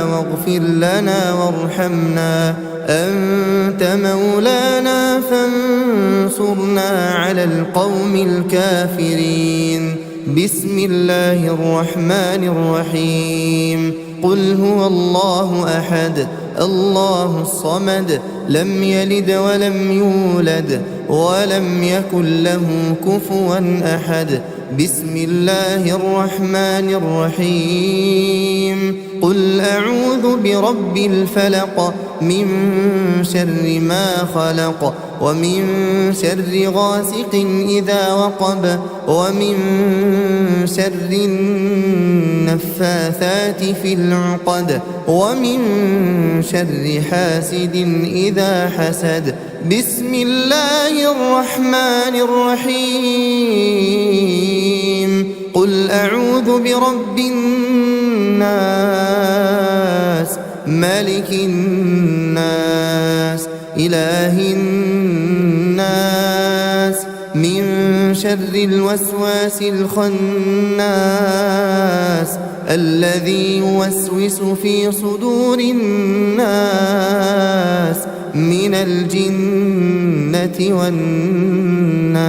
واغفر لنا وارحمنا أنت مولانا فانصرنا على القوم الكافرين بسم الله الرحمن الرحيم قل هو الله أحد الله الصمد لم يلد ولم يولد ولم يكن له كفوا أحد بسم الله الرحمن الرحيم قل أعوذ برب الفلق من شر ما خلق ومن شر غاسق إذا وقب ومن شر النفاثات في العقد ومن شر حاسد إذا حسد بسم الله الرحمن الرحيم قل أعوذ برب الناس ملك الناس إله الناس من شر الوسواس الخناس الذي يوسوس في صدور الناس من الجنة والناس.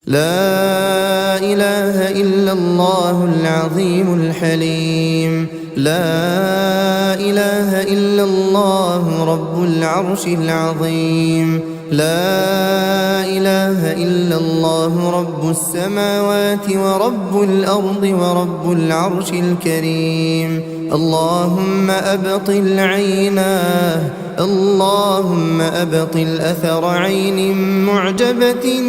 لا إله إلا الله العظيم الحليم. لا إله إلا الله رب العرش العظيم. لا إله إلا الله رب السماوات ورب الأرض ورب العرش الكريم. اللهم أبطل عيناه، اللهم أبطل أثر عين معجبة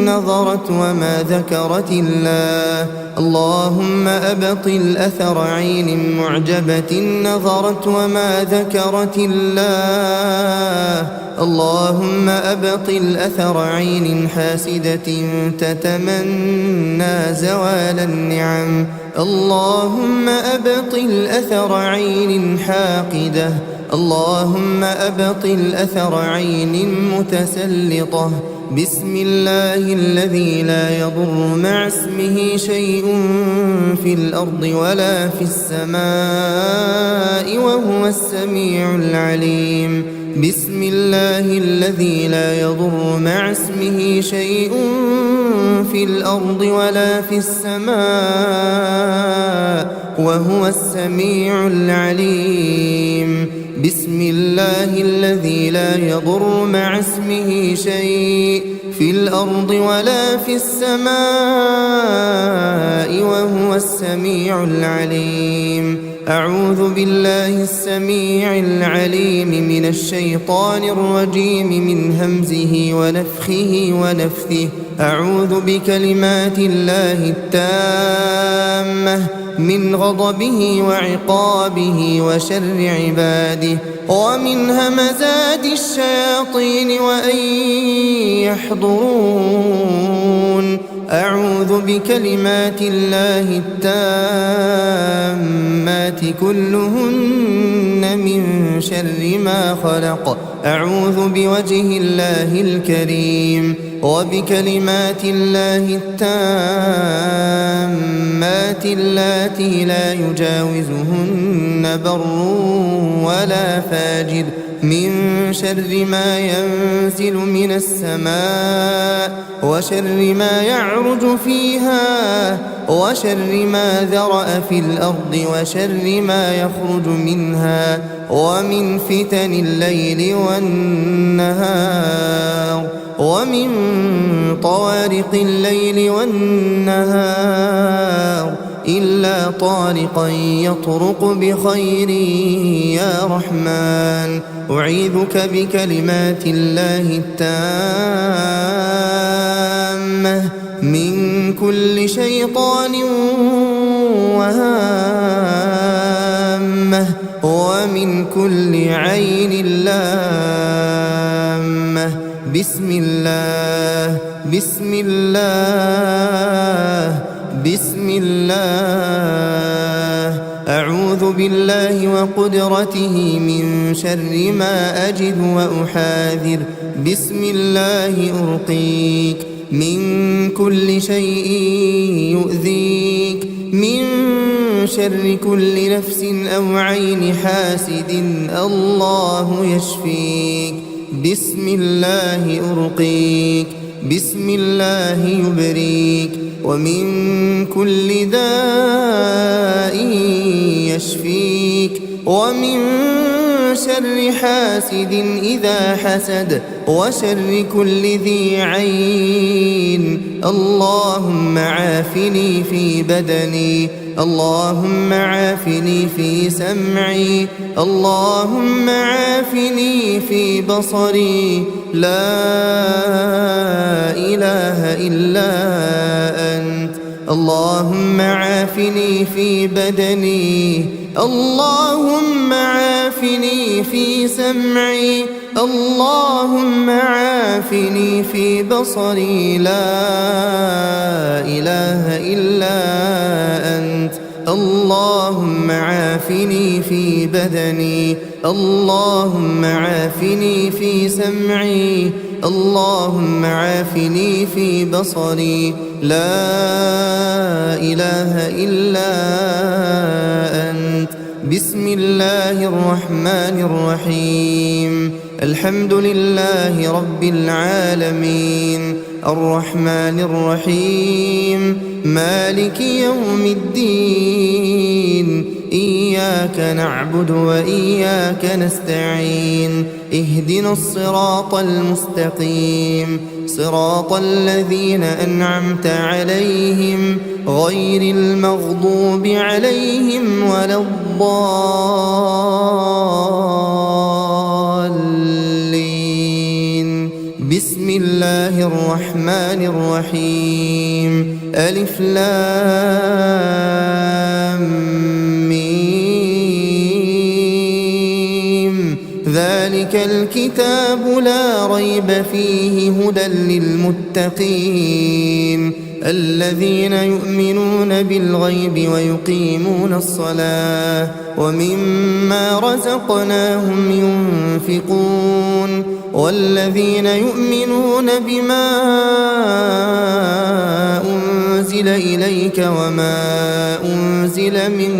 نظرت وما ذكرت الله. اللهم أبطل أثر عين معجبة نظرت وما ذكرت الله. اللهم أبطل أثر عين حاسدة تتمنى زوال النعم. اللهم أبطل أثر عين حاقدة. اللهم أبطل أثر عين متسلطة. بسم الله الذي لا يضر مع اسمه شيء في الأرض ولا في السماء وهو السميع العليم. بسم الله الذي لا يضر مع اسمه شيء في الأرض ولا في السماء وهو السميع العليم. بسم الله الذي لا يضر مع اسمه شيء في الأرض ولا في السماء وهو السميع العليم. أعوذ بالله السميع العليم من الشيطان الرجيم من همزه ونفخه ونفثه. أعوذ بكلمات الله التامة من غضبه وعقابه وشر عباده ومن همزات الشياطين وأن يحضرون. أعوذ بكلمات الله التامات كلهن من شر ما خلق. أعوذ بوجه الله الكريم وبكلمات الله التامات اللاتي لا يجاوزهن بر ولا فاجر من شر ما ينزل من السماء وشر ما يعرج فيها وشر ما ذرأ في الأرض وشر ما يخرج منها ومن فتن الليل والنهار ومن طوارق الليل والنهار إلا طارقا يطرق بخير يا رحمن. أعيذك بكلمات الله التامة من كل شيطان وهامة ومن كل عين لامة. بسم الله بسم الله بسم الله. أعوذ بالله وقدرته من شر ما أجد وأحاذر. بسم الله أرقيك من كل شيء يؤذيك من شر كل نفس أو عين حاسد الله يشفيك. بسم الله أرقيك بسم الله يبريك ومن كل داء يشفيك ومن شر حاسد إذا حسد وشر كل ذي عين. اللهم عافني في بدني اللهم عافني في سمعي اللهم عافني في بصري. لا إله إلا أنت. اللهم عافني في بدني اللهم عافني في سمعي اللهم عافني في بصري. لا إله إلا أنت. اللهم عافني في بدني اللهم عافني في سمعي اللهم عافني في بصري. لا إله إلا أنت. بسم الله الرحمن الرحيم. الحمد لله رب العالمين الرحمن الرحيم مالك يوم الدين إياك نعبد وإياك نستعين اهدنا الصراط المستقيم صراط الذين أنعمت عليهم غير المغضوب عليهم ولا الضالين. بسم الله الرحمن الرحيم. ألف لام ميم. ذلك الكتاب لا ريب فيه هدى للمتقين الذين يؤمنون بالغيب ويقيمون الصلاة ومما رزقناهم ينفقون والذين يؤمنون بما أنزل إليك وما أنزل من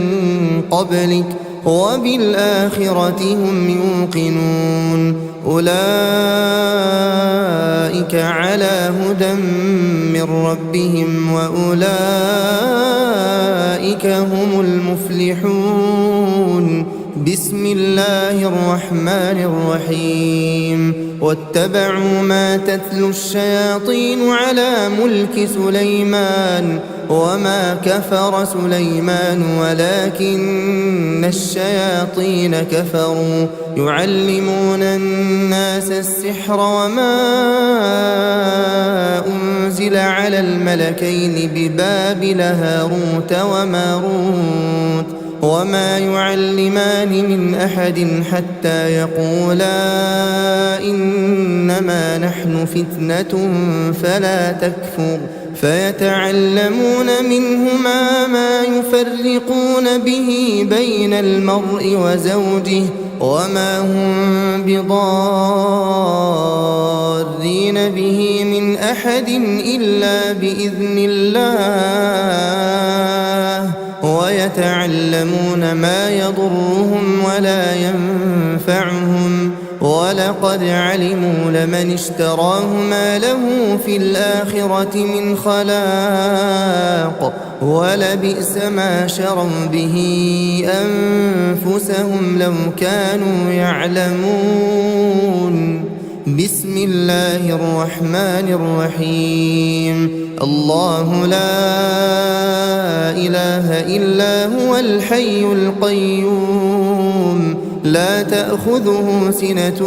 قبلك وبالآخرة هم يوقنون أولئك على هدى من ربهم وأولئك هم المفلحون. بسم الله الرحمن الرحيم. واتبعوا ما تتلو الشياطين على ملك سليمان وما كفر سليمان ولكن الشياطين كفروا يعلمون الناس السحر وما أنزل على الملكين ببابل هاروت وماروت وما يعلمان من أحد حتى يقولا إنما نحن فتنة فلا تكفر فيتعلمون منهما ما يفرقون به بين المرء وزوجه وما هم بضارين به من أحد إلا بإذن الله ويتعلمون ما يضرهم ولا ينفعهم ولقد علموا لمن اشتراه ما له في الآخرة من خلاق ولبئس ما شروا به أنفسهم لو كانوا يعلمون. بسم الله الرحمن الرحيم. الله لا إله إلا هو الحي القيوم لا تأخذه سنة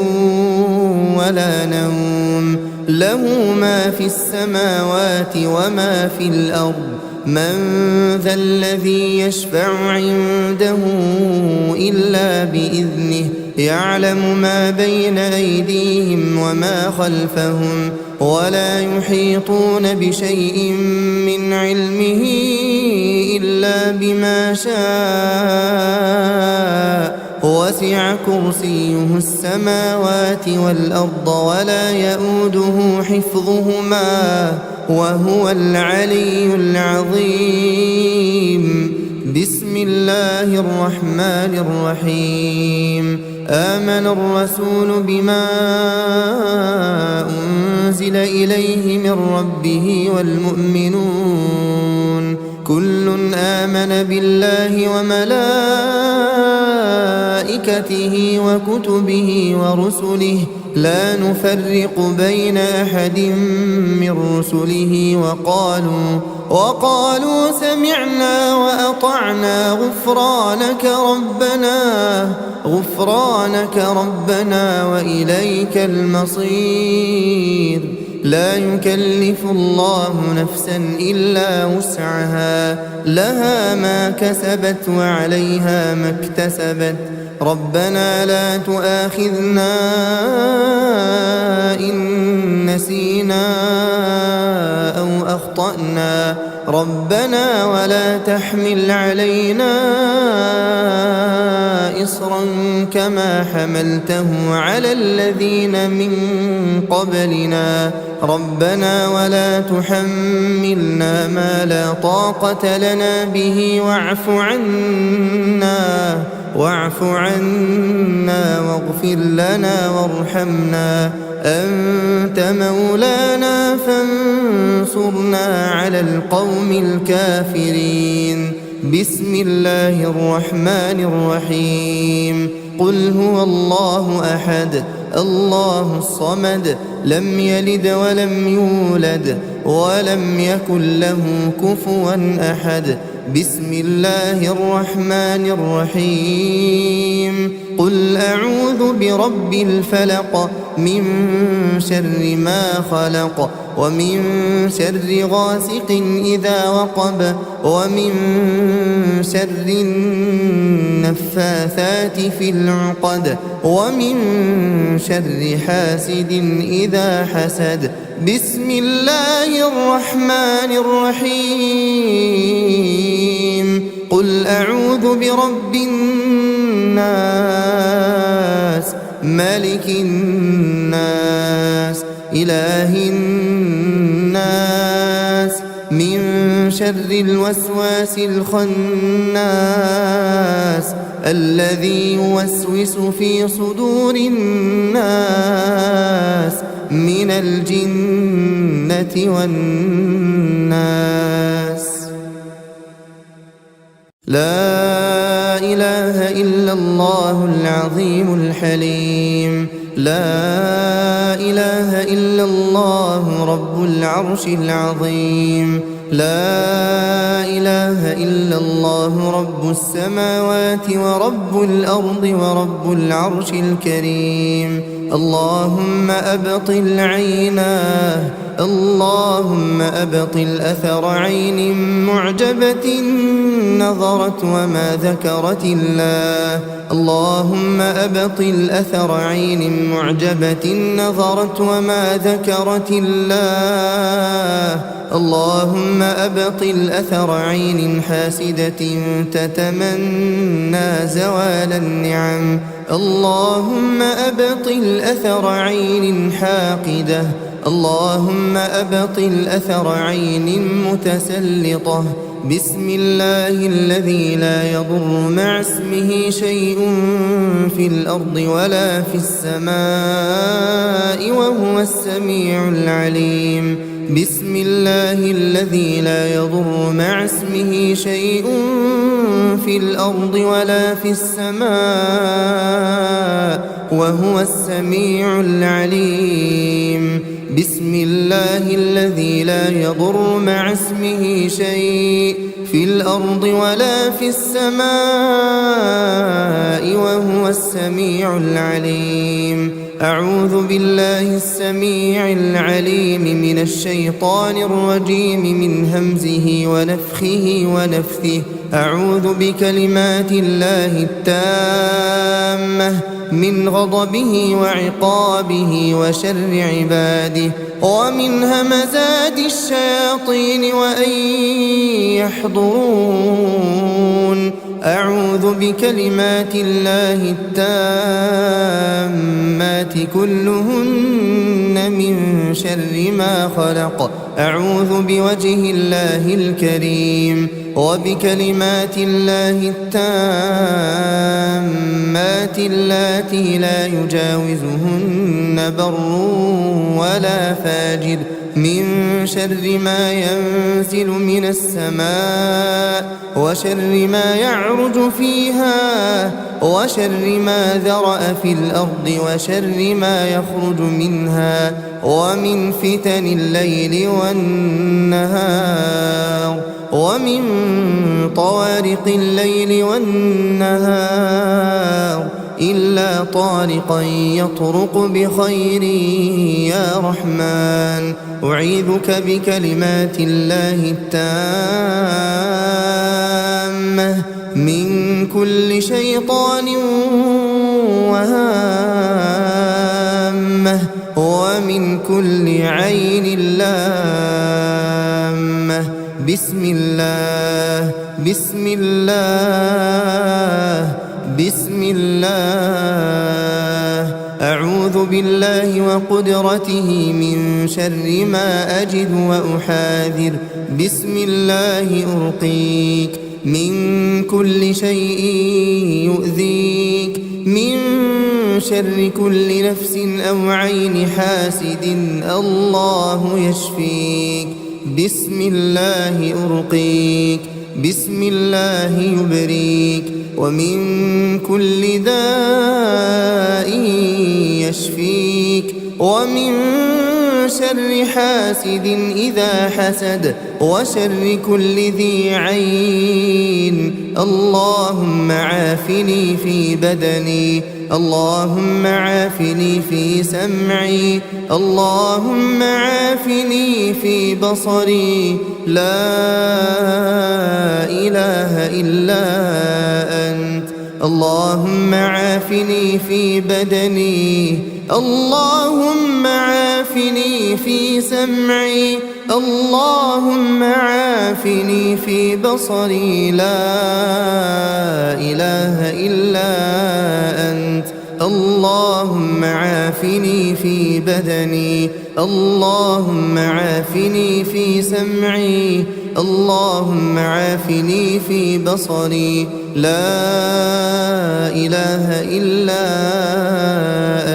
ولا نوم له ما في السماوات وما في الأرض من ذا الذي يشفع عنده إلا بإذنه يعلم ما بين أيديهم وما خلفهم ولا يحيطون بشيء من علمه إلا بما شاء وسع كرسيه السماوات والأرض ولا يؤوده حفظهما وهو العلي العظيم. بسم الله الرحمن الرحيم. آمن الرسول بما أنزل إليه من ربه والمؤمنون كل آمن بالله وملائكته وكتبه ورسله لا نفرق بين أحد من رسله وقالوا سمعنا وأطعنا غفرانك ربنا وإليك المصير. لا يكلف الله نفسا إلا وسعها لها ما كسبت وعليها ما اكتسبت ربنا لا تؤاخذنا إن نسينا أو أخطأنا ربنا ولا تحمل علينا إصرا كما حملته على الذين من قبلنا ربنا ولا تحملنا ما لا طاقة لنا به واعف عنا واغفر لنا وارحمنا أنت مولانا فانصرنا على القوم الكافرين. بسم الله الرحمن الرحيم. قل هو الله أحد الله الصمد لم يلد ولم يولد ولم يكن له كفوا أحد. بسم الله الرحمن الرحيم. قل أعوذ برب الفلق من شر ما خلق ومن شر غاسق إذا وقب ومن شر النفاثات في العقد ومن شر حاسد إذا حسد. بسم الله الرحمن الرحيم. قل أعوذ برب الناس ملك الناس إله الناس من شر الوسواس الخناس الذي يوسوس في صدور الناس من الجنة والناس. لا إله إلا الله العظيم الحليم. لا إله إلا الله رب العرش العظيم. لا إله إلا الله رب السماوات ورب الأرض ورب العرش الكريم. اللهم أبطل عيناه اللهم أبطل أثر عين معجبة نظرت وما ذكرت الله. اللهم أبطل أثر عين معجبة نظرت وما ذكرت الله. اللهم أبطل أثر عين حاسدة تتمنى زوال النعم. اللهم أبطل أثر عين حاقدة. اللهم أبطل أثر عين متسلطة. بسم الله الذي لا يضر مع اسمه شيء في الأرض ولا في السماء وهو السميع العليم. بسم الله الذي لا يضر مع اسمه شيء في الأرض ولا في السماء وهو السميع العليم. بسم الله الذي لا يضر مع اسمه شيء في الأرض ولا في السماء وهو السميع العليم. أعوذ بالله السميع العليم من الشيطان الرجيم من همزه ونفخه ونفثه. أعوذ بكلمات الله التامة من غضبه وعقابه وشر عباده ومن همزات الشياطين وأن يحضرون. أعوذ بكلمات الله التامات كلهن من شر ما خلق. أعوذ بوجه الله الكريم وبكلمات الله التامات اللاتي لا يجاوزهن بر ولا فاجر من شر ما ينزل من السماء وشر ما يعرج فيها وشر ما ذرأ في الأرض وشر ما يخرج منها ومن فتن الليل والنهار ومن طوارق الليل والنهار إلا طارقا يطرق بخير يا رحمن. أعيذك بكلمات الله التامة من كل شيطان وهامة ومن كل عين لامة. بسم الله بسم الله بسم الله أعوذ بالله وقدرته من شر ما أجد وأحاذر بسم الله أرقيك من كل شيء يؤذيك من شر كل نفس أو عين حاسد الله يشفيك بسم الله أرقيك بسم الله يبريك ومن كل داء يشفيك ومن شر حاسد إذا حسد وشر كل ذي عين اللهم عافني في بدني اللهم عافني في سمعي اللهم عافني في بصري لا إله إلا أنت اللهم عافني في بدني اللهم عافني في سمعي اللهم عافني في بصري لا إله إلا أنت اللهم عافني في بدني اللهم عافني في سمعي اللهم عافني في بصري لا إله إلا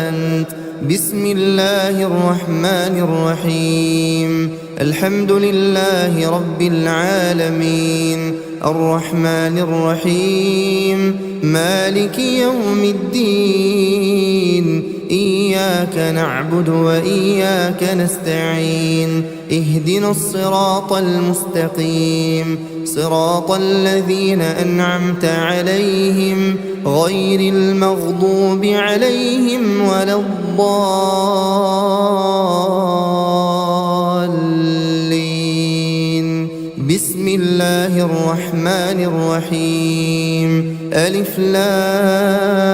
أنت بسم الله الرحمن الرحيم الحمد لله رب العالمين الرحمن الرحيم مالك يوم الدين إياك نعبد وإياك نستعين اهدنا الصراط المستقيم صراط الذين أنعمت عليهم غير المغضوب عليهم ولا الضالين بسم الله الرحمن الرحيم ألف لام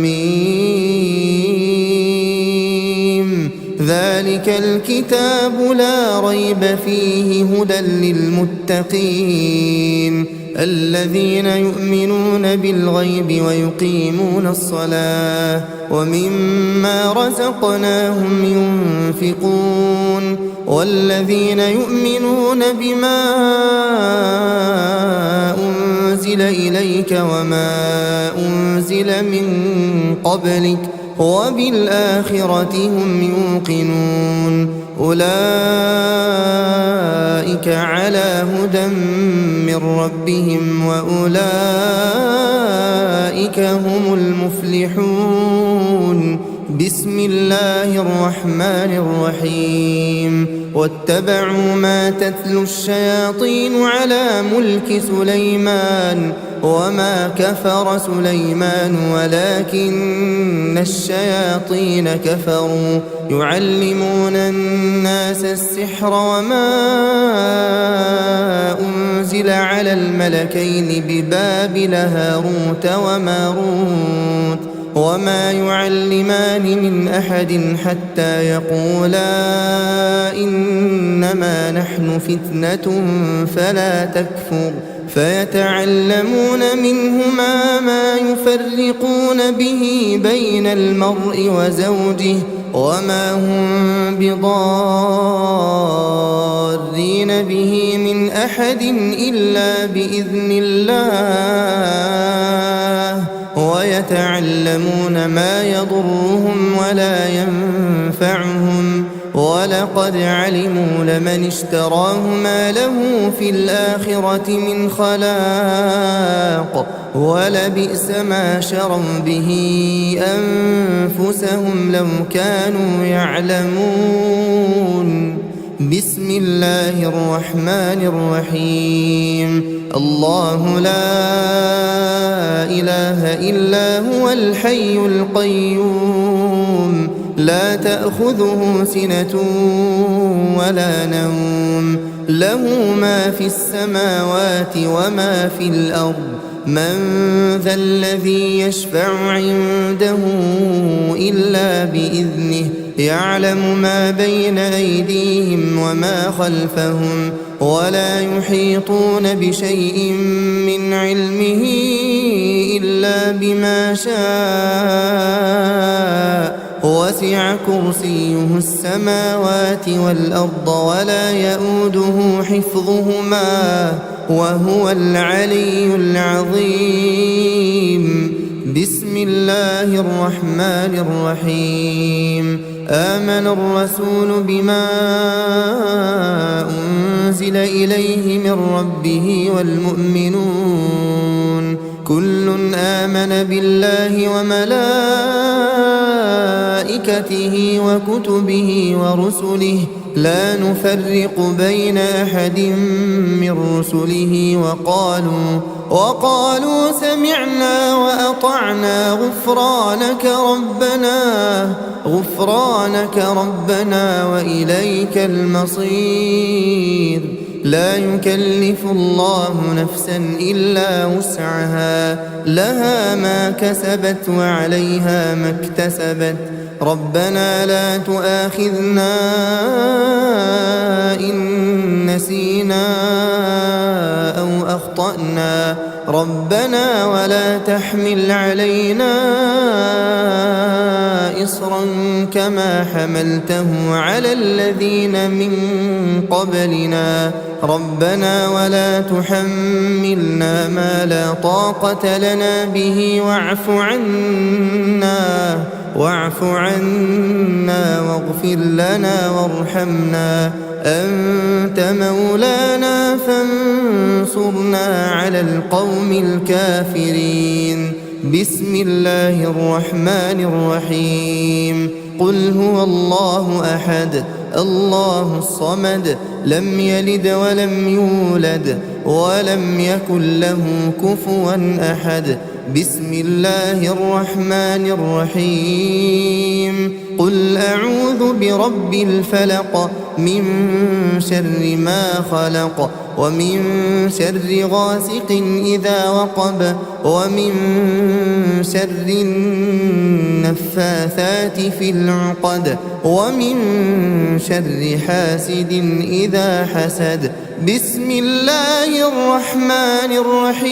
ميم ذلك الكتاب لا ريب فيه هدى للمتقين الذين يؤمنون بالغيب ويقيمون الصلاة ومما رزقناهم ينفقون والذين يؤمنون بما أنزل إليك وما أنزل من قبلك وبالآخرة هم يوقنون أولئك على هدى من ربهم وأولئك هم المفلحون بسم الله الرحمن الرحيم واتبعوا ما تتلو الشياطين على ملك سليمان وما كفر سليمان ولكن الشياطين كفروا يعلمون الناس السحر وما أنزل على الملكين ببابل هاروت وماروت وما يعلمان من أحد حتى يقولا إنما نحن فتنة فلا تكفر فيتعلمون منهما ما يفرقون به بين المرء وزوجه وما هم بضارين به من أحد إلا بإذن الله ويتعلمون ما يضرهم ولا ينفعهم ولقد علموا لمن اشتراه ما له في الآخرة من خلاق ولبئس ما شروا به أنفسهم لو كانوا يعلمون بسم الله الرحمن الرحيم الله لا إله إلا هو الحي القيوم لا تأخذه سنة ولا نوم له ما في السماوات وما في الأرض من ذا الذي يشفع عنده إلا بإذنه يعلم ما بين أيديهم وما خلفهم ولا يحيطون بشيء من علمه إلا بما شاء وسع كرسيه السماوات والأرض ولا يؤوده حفظهما وهو العلي العظيم. بسم الله الرحمن الرحيم. آمن الرسول بما أنزل إليه من ربه والمؤمنون كل آمن بالله وملائكته وكتبه ورسله لا نفرق بين أحد من رسله وقالوا سمعنا وأطعنا غفرانك ربنا وإليك المصير. لا يكلف الله نفسا إلا وسعها لها ما كسبت وعليها ما اكتسبت. ربنا لا تؤاخذنا إن نسينا أو أخطأنا ربنا ولا تحمل علينا إصرا كما حملته على الذين من قبلنا ربنا ولا تحملنا ما لا طاقة لنا به واعف عنا واغفر لنا وارحمنا أنت مولانا فانصرنا على القوم الكافرين. بسم الله الرحمن الرحيم. قل هو الله أحد الله الصمد لم يلد ولم يولد ولم يكن له كفوا أحد. بسم الله الرحمن الرحيم. قل أعوذ برب الفلق من شر ما خلق ومن شر غاسق إذا وقب ومن شر النفاثات في العقد ومن شر حاسد إذا حسد. بسم الله الرحمن الرحيم.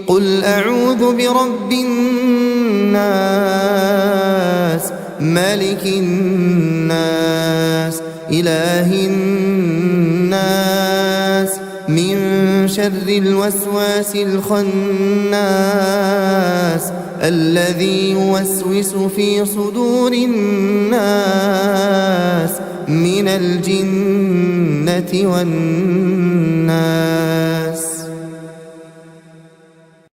قل أعوذ برب الناس ملك الناس إله الناس من شر الوسواس الخناس الذي يوسوس في صدور الناس من الجنة والناس.